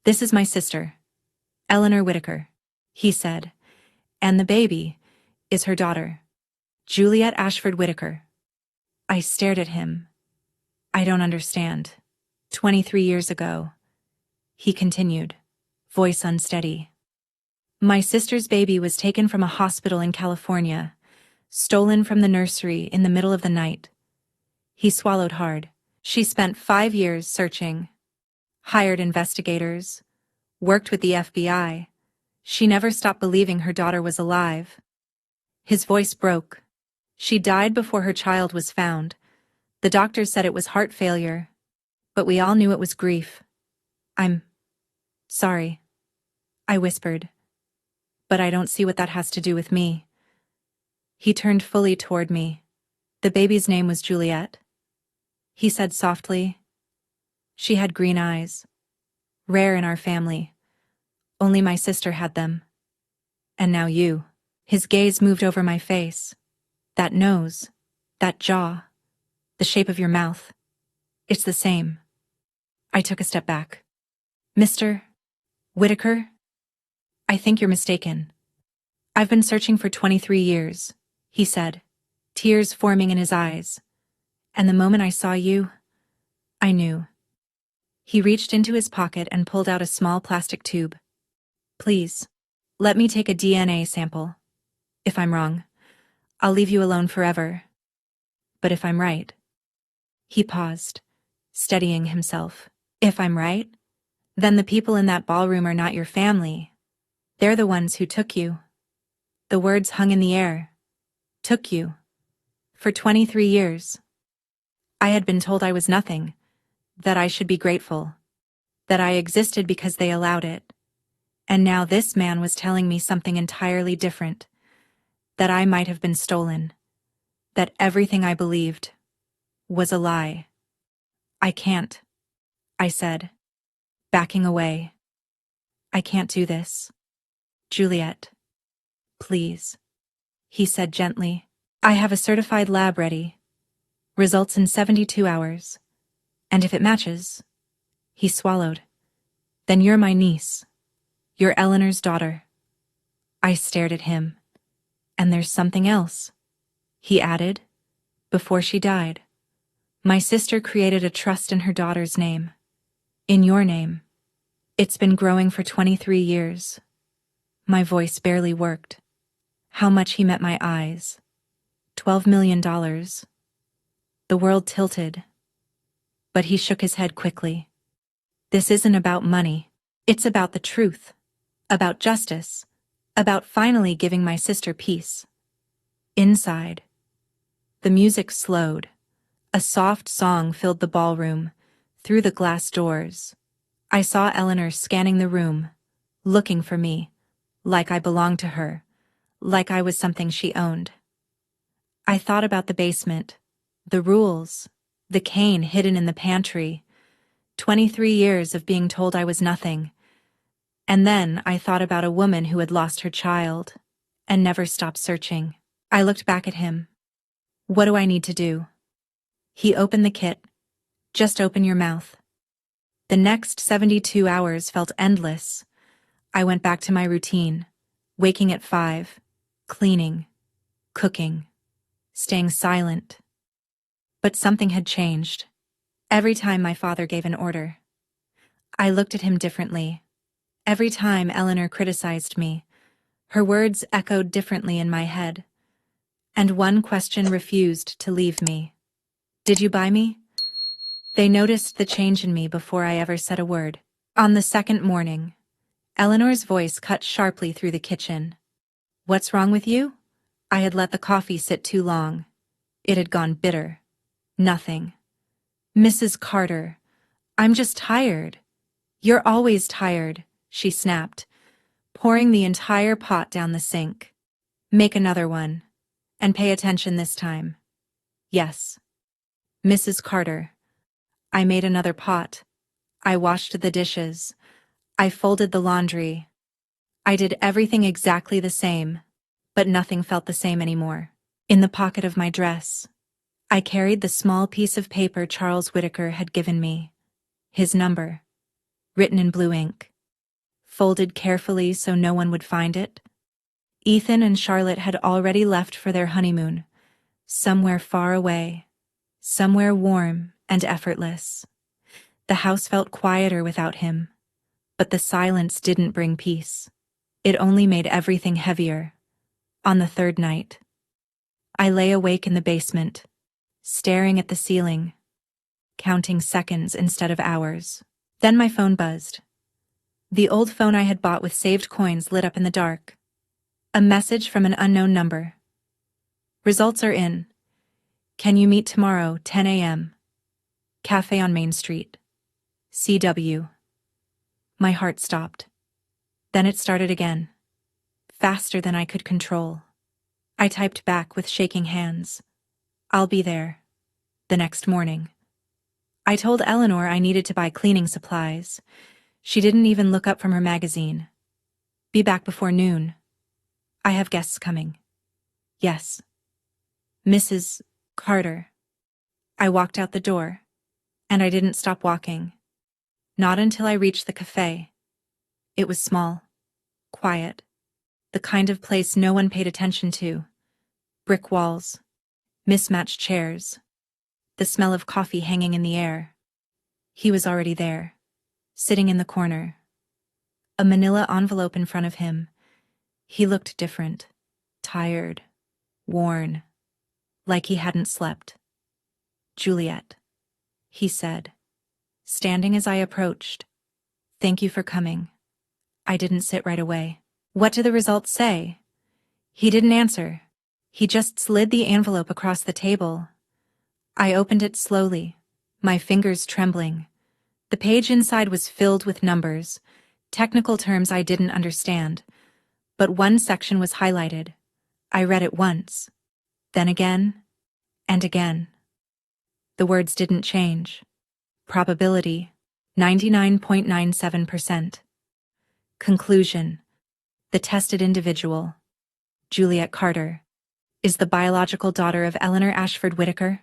This is my sister, Eleanor Whitaker, he said, and the baby is her daughter, Juliet Ashford Whitaker. I stared at him. I don't understand. 23 years ago, he continued, voice unsteady. My sister's baby was taken from a hospital in California, stolen from the nursery in the middle of the night. He swallowed hard. She spent 5 years searching, hired investigators, worked with the FBI. She never stopped believing her daughter was alive. His voice broke. She died before her child was found. The doctors said it was heart failure, but we all knew it was grief. I'm sorry, I whispered. But I don't see what that has to do with me. He turned fully toward me. The baby's name was Juliet. He said softly. She had green eyes. Rare in our family. Only my sister had them. And now you. His gaze moved over my face. That nose. That jaw. The shape of your mouth. It's the same. I took a step back. Mr. Whitaker? I think you're mistaken. I've been searching for 23 years, he said, tears forming in his eyes. And the moment I saw you, I knew. He reached into his pocket and pulled out a small plastic tube. Please, let me take a DNA sample. If I'm wrong, I'll leave you alone forever. But if I'm right. He paused, steadying himself. If I'm right, then the people in that ballroom are not your family. They're the ones who took you. The words hung in the air. Took you. For 23 years. I had been told I was nothing, that I should be grateful, that I existed because they allowed it. And now this man was telling me something entirely different, that I might have been stolen, that everything I believed was a lie. I can't, I said, backing away. I can't do this. Juliet, please, he said gently. I have a certified lab ready. Results in 72 hours. And if it matches, he swallowed, then you're my niece. You're Eleanor's daughter. I stared at him. And there's something else, he added, before she died. My sister created a trust in her daughter's name. In your name. It's been growing for 23 years. My voice barely worked. How much he met my eyes. $12 million. The world tilted. But he shook his head quickly. This isn't about money. It's about the truth. About justice. About finally giving my sister peace. Inside. The music slowed. A soft song filled the ballroom, through the glass doors. I saw Eleanor scanning the room, looking for me, like I belonged to her, like I was something she owned. I thought about the basement, the rules, the cane hidden in the pantry, 23 years of being told I was nothing. And then I thought about a woman who had lost her child and never stopped searching. I looked back at him. What do I need to do? He opened the kit. Just open your mouth. The next 72 hours felt endless. I went back to my routine, waking at 5, cleaning, cooking, staying silent. But something had changed. Every time my father gave an order, I looked at him differently. Every time Eleanor criticized me, her words echoed differently in my head. And one question refused to leave me. Did you buy me? They noticed the change in me before I ever said a word. On the second morning, Eleanor's voice cut sharply through the kitchen. What's wrong with you? I had let the coffee sit too long. It had gone bitter. Nothing. Mrs. Carter, I'm just tired. You're always tired, she snapped, pouring the entire pot down the sink. Make another one. And pay attention this time. Yes. Mrs. Carter. I made another pot. I washed the dishes. I folded the laundry. I did everything exactly the same, but nothing felt the same anymore. In the pocket of my dress, I carried the small piece of paper Charles Whitaker had given me. His number, written in blue ink, folded carefully so no one would find it. Ethan and Charlotte had already left for their honeymoon, somewhere far away, somewhere warm and effortless. The house felt quieter without him, but the silence didn't bring peace. It only made everything heavier. On the third night, I lay awake in the basement, staring at the ceiling, counting seconds instead of hours. Then my phone buzzed. The old phone I had bought with saved coins lit up in the dark. A message from an unknown number. Results are in. Can you meet tomorrow, 10 a.m.? Cafe on Main Street. CW. My heart stopped. Then it started again. Faster than I could control. I typed back with shaking hands. I'll be there. The next morning. I told Eleanor I needed to buy cleaning supplies. She didn't even look up from her magazine. Be back before noon. I have guests coming. Yes. Mrs. Carter. I walked out the door, and I didn't stop walking. Not until I reached the cafe. It was small, quiet, the kind of place no one paid attention to. Brick walls, mismatched chairs, the smell of coffee hanging in the air. He was already there, sitting in the corner. A manila envelope in front of him. He looked different, tired, worn, like he hadn't slept. Juliet, he said, standing as I approached. Thank you for coming. I didn't sit right away. What do the results say? He didn't answer. He just slid the envelope across the table. I opened it slowly, my fingers trembling. The page inside was filled with numbers, technical terms I didn't understand. But one section was highlighted. I read it once, then again, and again. The words didn't change. Probability, 99.97%. Conclusion, the tested individual, Juliet Carter, is the biological daughter of Eleanor Ashford Whitaker.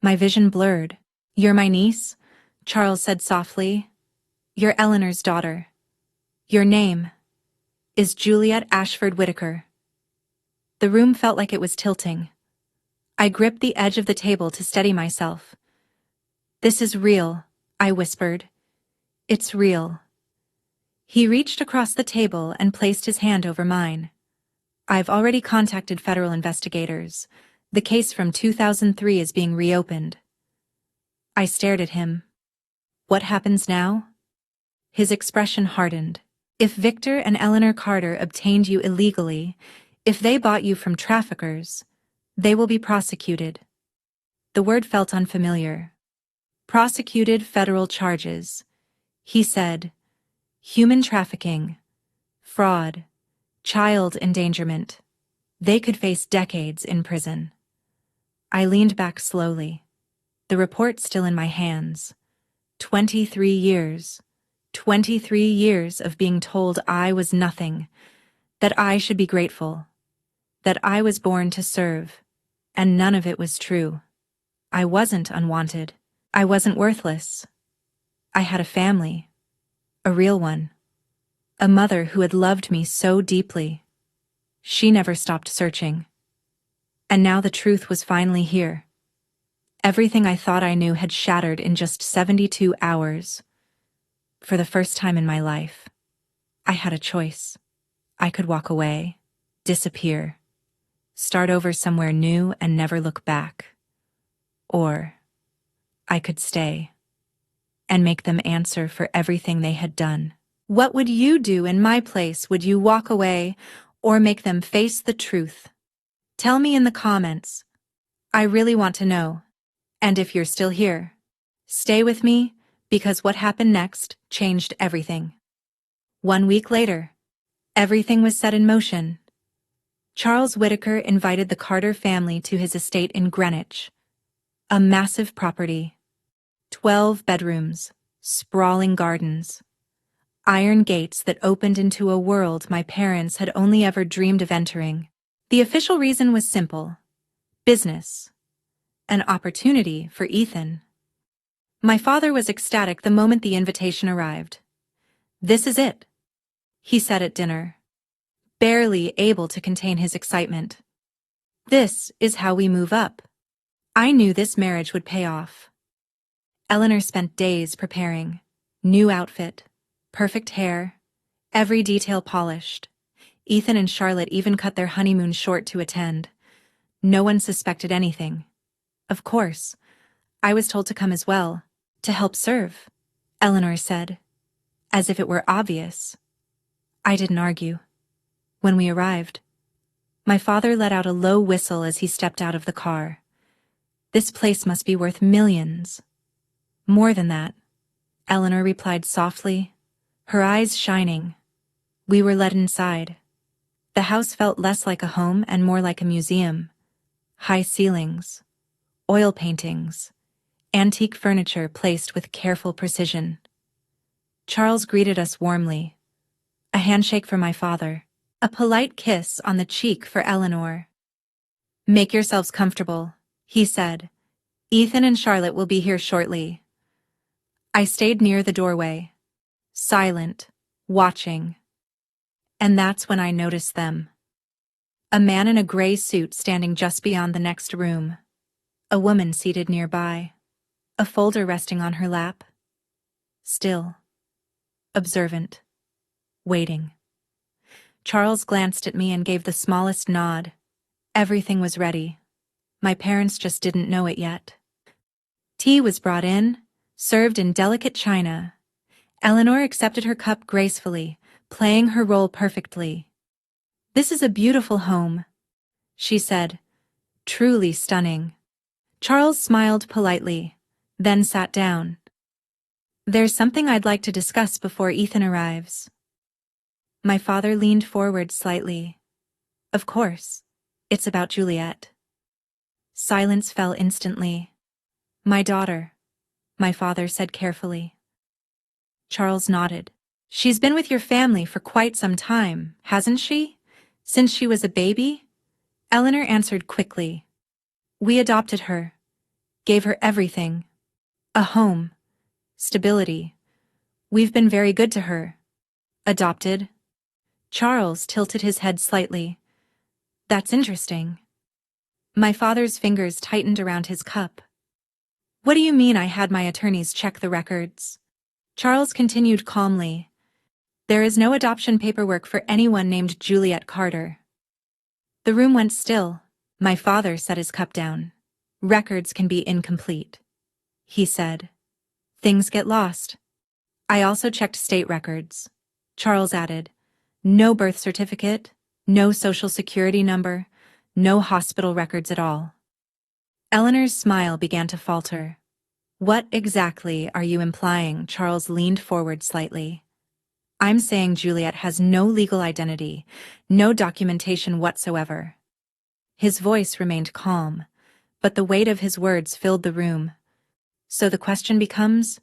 My vision blurred. You're my niece, Charles said softly. You're Eleanor's daughter. Your name is Juliet Ashford Whitaker. The room felt like it was tilting. I gripped the edge of the table to steady myself. This is real, I whispered. It's real. He reached across the table and placed his hand over mine. I've already contacted federal investigators. The case from 2003 is being reopened. I stared at him. What happens now? His expression hardened. If Victor and Eleanor Carter obtained you illegally, if they bought you from traffickers, they will be prosecuted. The word felt unfamiliar. Prosecuted federal charges. He said, human trafficking, fraud, child endangerment. They could face decades in prison. I leaned back slowly, the report still in my hands. 23 years. 23 years of being told I was nothing, that I should be grateful, that I was born to serve, and none of it was true. I wasn't unwanted. I wasn't worthless. I had a family, a real one, a mother who had loved me so deeply. She never stopped searching. And now the truth was finally here. Everything I thought I knew had shattered in just 72 hours. For the first time in my life, I had a choice. I could walk away, disappear, start over somewhere new and never look back. Or I could stay and make them answer for everything they had done. What would you do in my place? Would you walk away or make them face the truth? Tell me in the comments. I really want to know. And if you're still here, stay with me, because what happened next changed everything. 1 week later, everything was set in motion. Charles Whitaker invited the Carter family to his estate in Greenwich. A massive property. 12 bedrooms, sprawling gardens, iron gates that opened into a world my parents had only ever dreamed of entering. The official reason was simple: business. An opportunity for Ethan. My father was ecstatic the moment the invitation arrived. This is it, he said at dinner, barely able to contain his excitement. This is how we move up. I knew this marriage would pay off. Eleanor spent days preparing. New outfit, perfect hair, every detail polished. Ethan and Charlotte even cut their honeymoon short to attend. No one suspected anything. Of course, I was told to come as well, to help serve, Eleanor said, as if it were obvious. I didn't argue. When we arrived, my father let out a low whistle as he stepped out of the car. This place must be worth millions. More than that, Eleanor replied softly, her eyes shining. We were led inside. The house felt less like a home and more like a museum. High ceilings, oil paintings, antique furniture placed with careful precision. Charles greeted us warmly. A handshake for my father. A polite kiss on the cheek for Eleanor. Make yourselves comfortable, he said. Ethan and Charlotte will be here shortly. I stayed near the doorway, silent, watching. And that's when I noticed them. A man in a gray suit standing just beyond the next room. A woman seated nearby. A folder resting on her lap. Still. Observant. Waiting. Charles glanced at me and gave the smallest nod. Everything was ready. My parents just didn't know it yet. Tea was brought in, served in delicate china. Eleanor accepted her cup gracefully, playing her role perfectly. This is a beautiful home, she said, truly stunning. Charles smiled politely, then sat down. There's something I'd like to discuss before Ethan arrives. My father leaned forward slightly. Of course, it's about Juliet. Silence fell instantly. My daughter, my father said carefully. Charles nodded. She's been with your family for quite some time, hasn't she? Since she was a baby? Eleanor answered quickly. We adopted her, gave her everything. A home. Stability. We've been very good to her. Adopted. Charles tilted his head slightly. That's interesting. My father's fingers tightened around his cup. What do you mean I had my attorneys check the records? Charles continued calmly. There is no adoption paperwork for anyone named Juliet Carter. The room went still. My father set his cup down. Records can be incomplete, he said. Things get lost. I also checked state records. Charles added. No birth certificate, no social security number, no hospital records at all. Eleanor's smile began to falter. What exactly are you implying? Charles leaned forward slightly. I'm saying Juliet has no legal identity, no documentation whatsoever. His voice remained calm, but the weight of his words filled the room. So the question becomes?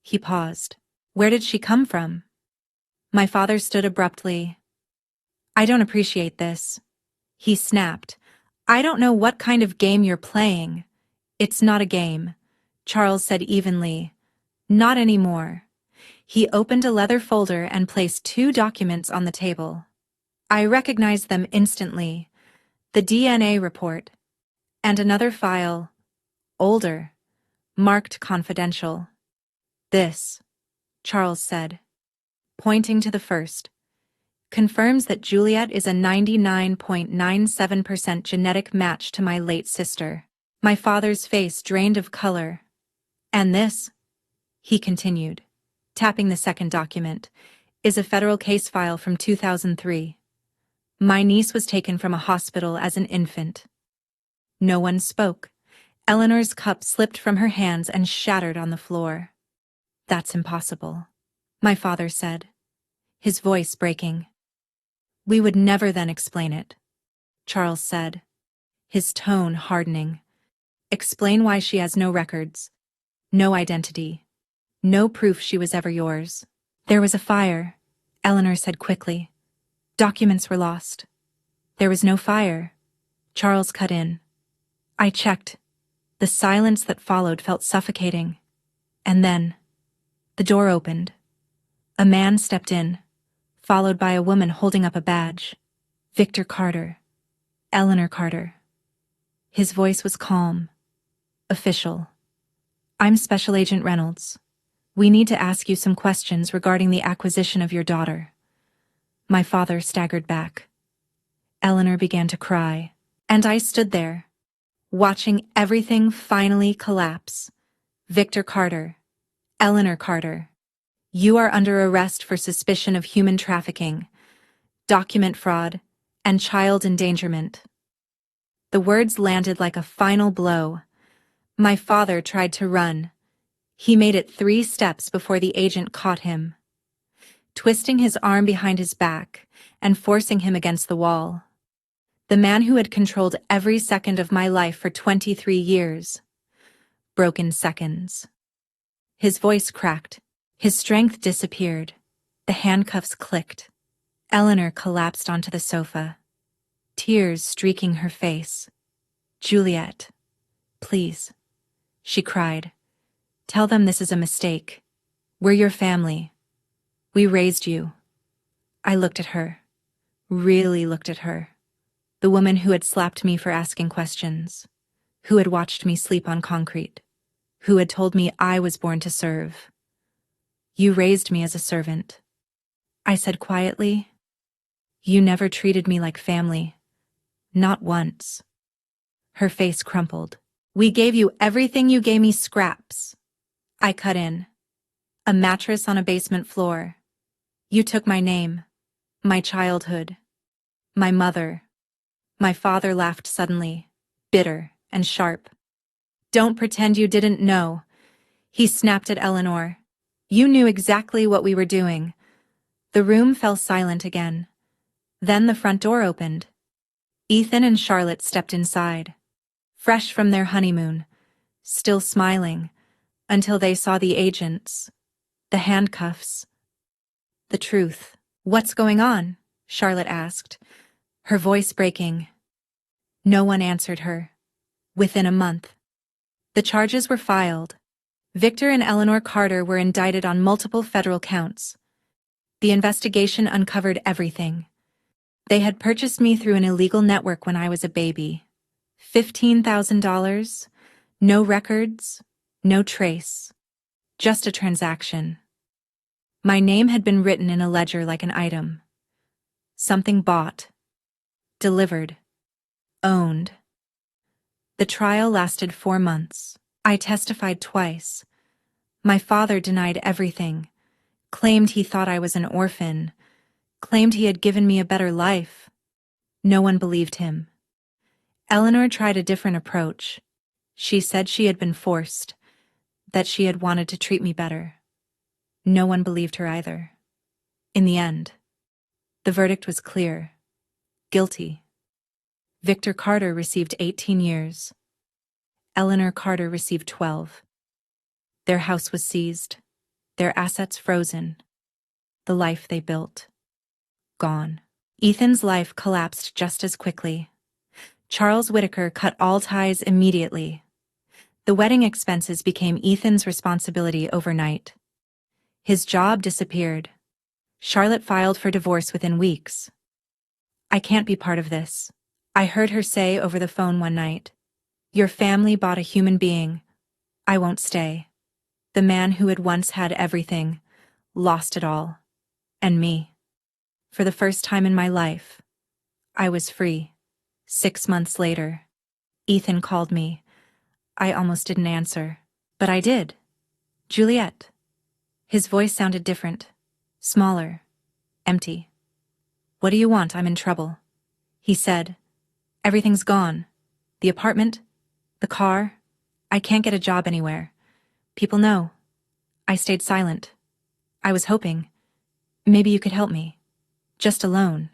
He paused. Where did she come from? My father stood abruptly. I don't appreciate this. He snapped. I don't know what kind of game you're playing. It's not a game, Charles said evenly. Not anymore. He opened a leather folder and placed 2 documents on the table. I recognized them instantly. The DNA report. And another file, older, marked confidential. This, Charles said, pointing to the first, confirms that Juliet is a 99.97% genetic match to my late sister. My father's face drained of color. And this, he continued, tapping the second document, is a federal case file from 2003. My niece was taken from a hospital as an infant. No one spoke. Eleanor's cup slipped from her hands and shattered on the floor. That's impossible, my father said, his voice breaking. We would never then explain it, Charles said, his tone hardening. Explain why she has no records, no identity, no proof she was ever yours. There was a fire, Eleanor said quickly. Documents were lost. There was no fire. Charles cut in. I checked. The silence that followed felt suffocating. And then, the door opened. A man stepped in, followed by a woman holding up a badge. Victor Carter. Eleanor Carter. His voice was calm, official. I'm Special Agent Reynolds. We need to ask you some questions regarding the acquisition of your daughter. My father staggered back. Eleanor began to cry, and I stood there, watching everything finally collapse. Victor Carter. Eleanor Carter. You are under arrest for suspicion of human trafficking, document fraud, and child endangerment. The words landed like a final blow. My father tried to run. He made it 3 steps before the agent caught him, twisting his arm behind his back and forcing him against the wall. The man who had controlled every second of my life for 23 years broke in seconds. His voice cracked. His strength disappeared. The handcuffs clicked. Eleanor collapsed onto the sofa, tears streaking her face. Juliet, please, she cried. Tell them this is a mistake. We're your family. We raised you. I looked at her, really looked at her. The woman who had slapped me for asking questions, who had watched me sleep on concrete, who had told me I was born to serve. You raised me as a servant. I said quietly. You never treated me like family. Not once. Her face crumpled. We gave you everything, you gave me scraps. I cut in. A mattress on a basement floor. You took my name, my childhood, my mother. My father laughed suddenly, bitter and sharp. Don't pretend you didn't know. He snapped at Eleanor. You knew exactly what we were doing. The room fell silent again. Then the front door opened. Ethan and Charlotte stepped inside, fresh from their honeymoon, still smiling, until they saw the agents, the handcuffs, the truth. What's going on? Charlotte asked, her voice breaking. No one answered her. Within a month, the charges were filed. Victor and Eleanor Carter were indicted on multiple federal counts. The investigation uncovered everything. They had purchased me through an illegal network when I was a baby. $15,000, no records, no trace, just a transaction. My name had been written in a ledger like an item. Something bought, delivered, owned. The trial lasted 4 months. I testified twice. My father denied everything, claimed he thought I was an orphan, claimed he had given me a better life. No one believed him. Eleanor tried a different approach. She said she had been forced, that she had wanted to treat me better. No one believed her either. In the end, the verdict was clear. Guilty. Victor Carter received 18 years. Eleanor Carter received 12. Their house was seized, their assets frozen, the life they built, gone. Ethan's life collapsed just as quickly. Charles Whitaker cut all ties immediately. The wedding expenses became Ethan's responsibility overnight. His job disappeared. Charlotte filed for divorce within weeks. I can't be part of this, I heard her say over the phone one night. Your family bought a human being. I won't stay. The man who had once had everything, lost it all. And me. For the first time in my life, I was free. 6 months later, Ethan called me. I almost didn't answer, but I did. Juliet. His voice sounded different, smaller, empty. What do you want? I'm in trouble. He said, everything's gone. The apartment, the car. I can't get a job anywhere. People know. I stayed silent. I was hoping. Maybe you could help me. Just alone.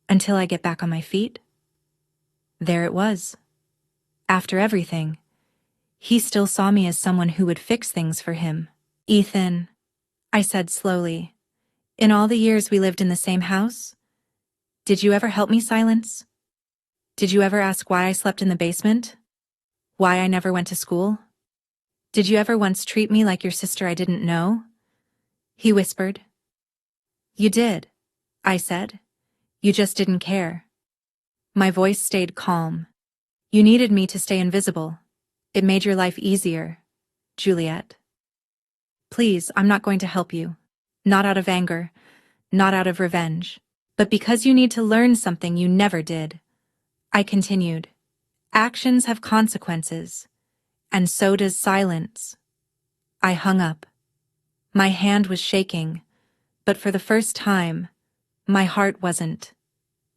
Until I get back on my feet. There it was. After everything, he still saw me as someone who would fix things for him. Ethan, I said slowly, in all the years we lived in the same house, did you ever help me silence? Did you ever ask why I slept in the basement? Why I never went to school? Did you ever once treat me like your sister I didn't know? He whispered. You did, I said. You just didn't care. My voice stayed calm. You needed me to stay invisible. It made your life easier, Juliet. Please, I'm not going to help you. Not out of anger, not out of revenge, but because you need to learn something you never did. I continued. Actions have consequences, and so does silence. I hung up. My hand was shaking, but for the first time, my heart wasn't.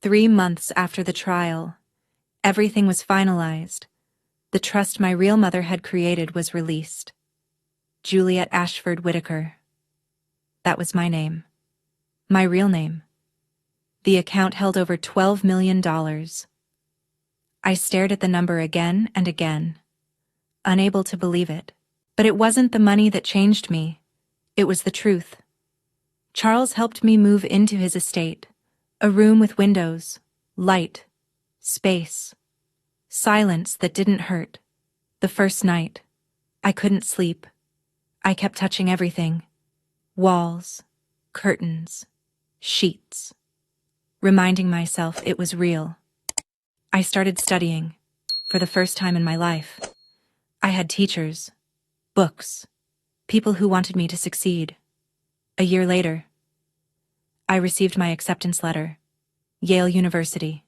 3 months after the trial, everything was finalized. The trust my real mother had created was released. Juliet Ashford Whitaker. That was my name. My real name. The account held over $12 million. I stared at the number again and again, unable to believe it. But it wasn't the money that changed me. It was the truth. Charles helped me move into his estate, a room with windows, light, space, silence that didn't hurt. The first night, I couldn't sleep. I kept touching everything. Walls, curtains, sheets, reminding myself it was real. I started studying, for the first time in my life. I had teachers, books, people who wanted me to succeed. A year later, I received my acceptance letter. Yale University.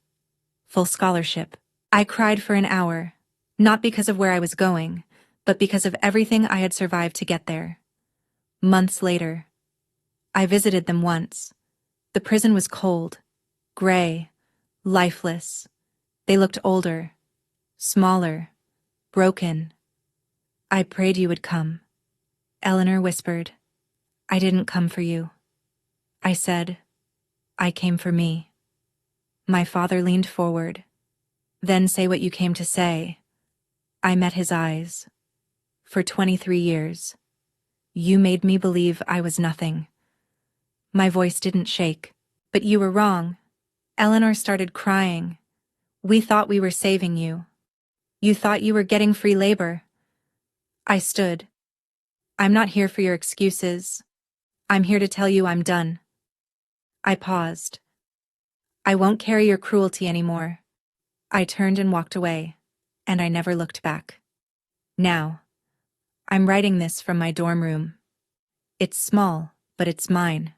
Full scholarship. I cried for an hour, not because of where I was going, but because of everything I had survived to get there. Months later, I visited them once. The prison was cold, gray, lifeless. They looked older, smaller, broken. I prayed you would come. Eleanor whispered, I didn't come for you. I said, I came for me. My father leaned forward. Then say what you came to say. I met his eyes. For 23 years, you made me believe I was nothing. My voice didn't shake. But you were wrong. Eleanor started crying. We thought we were saving you. You thought you were getting free labor. I stood. I'm not here for your excuses. I'm here to tell you I'm done. I paused. I won't carry your cruelty anymore. I turned and walked away, and I never looked back. Now, I'm writing this from my dorm room. It's small, but it's mine.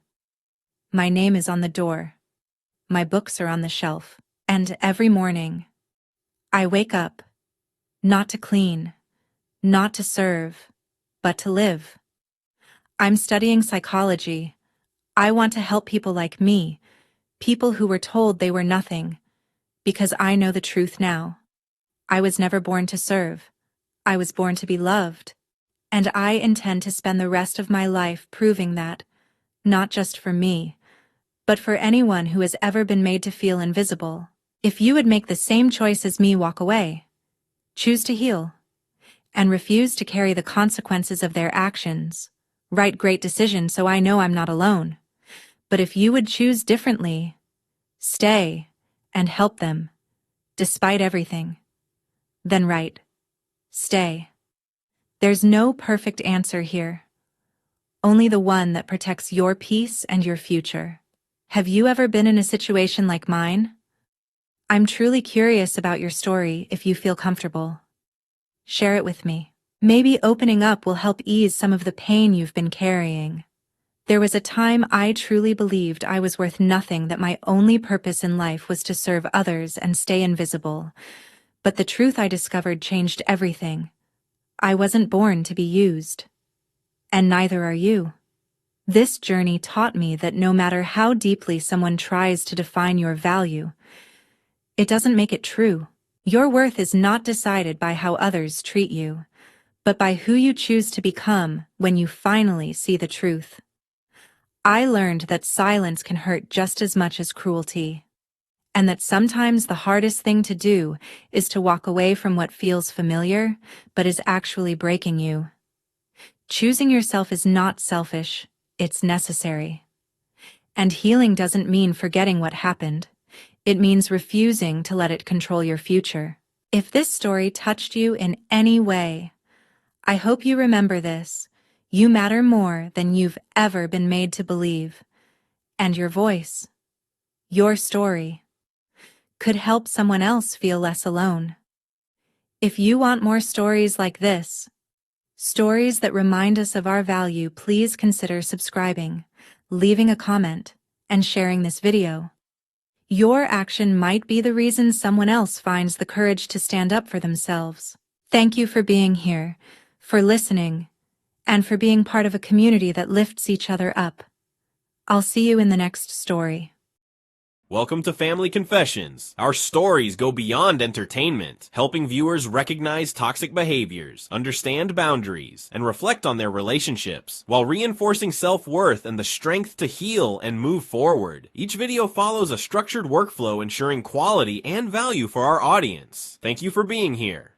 My name is on the door. My books are on the shelf. And every morning, I wake up, not to clean, not to serve, but to live. I'm studying psychology. I want to help people like me, people who were told they were nothing, because I know the truth now. I was never born to serve. I was born to be loved. And I intend to spend the rest of my life proving that, not just for me, but for anyone who has ever been made to feel invisible. If you would make the same choice as me, walk away, choose to heal, and refuse to carry the consequences of their actions, write great decisions so I know I'm not alone. But if you would choose differently, stay and help them, despite everything, then write, stay. There's no perfect answer here, only the one that protects your peace and your future. Have you ever been in a situation like mine? I'm truly curious about your story. If you feel comfortable, share it with me. Maybe opening up will help ease some of the pain you've been carrying. There was a time I truly believed I was worth nothing, that my only purpose in life was to serve others and stay invisible. But the truth I discovered changed everything. I wasn't born to be used. And neither are you. This journey taught me that no matter how deeply someone tries to define your value, it doesn't make it true. Your worth is not decided by how others treat you, but by who you choose to become when you finally see the truth. I learned that silence can hurt just as much as cruelty, and that sometimes the hardest thing to do is to walk away from what feels familiar but is actually breaking you. Choosing yourself is not selfish, it's necessary. And healing doesn't mean forgetting what happened. It means refusing to let it control your future. If this story touched you in any way, I hope you remember this. You matter more than you've ever been made to believe. And your voice, your story, could help someone else feel less alone. If you want more stories like this, stories that remind us of our value, please consider subscribing, leaving a comment, and sharing this video. Your action might be the reason someone else finds the courage to stand up for themselves. Thank you for being here, for listening, and for being part of a community that lifts each other up. I'll see you in the next story. Welcome to Family Confessions. Our stories go beyond entertainment, helping viewers recognize toxic behaviors, understand boundaries, and reflect on their relationships, while reinforcing self-worth and the strength to heal and move forward. Each video follows a structured workflow ensuring quality and value for our audience. Thank you for being here.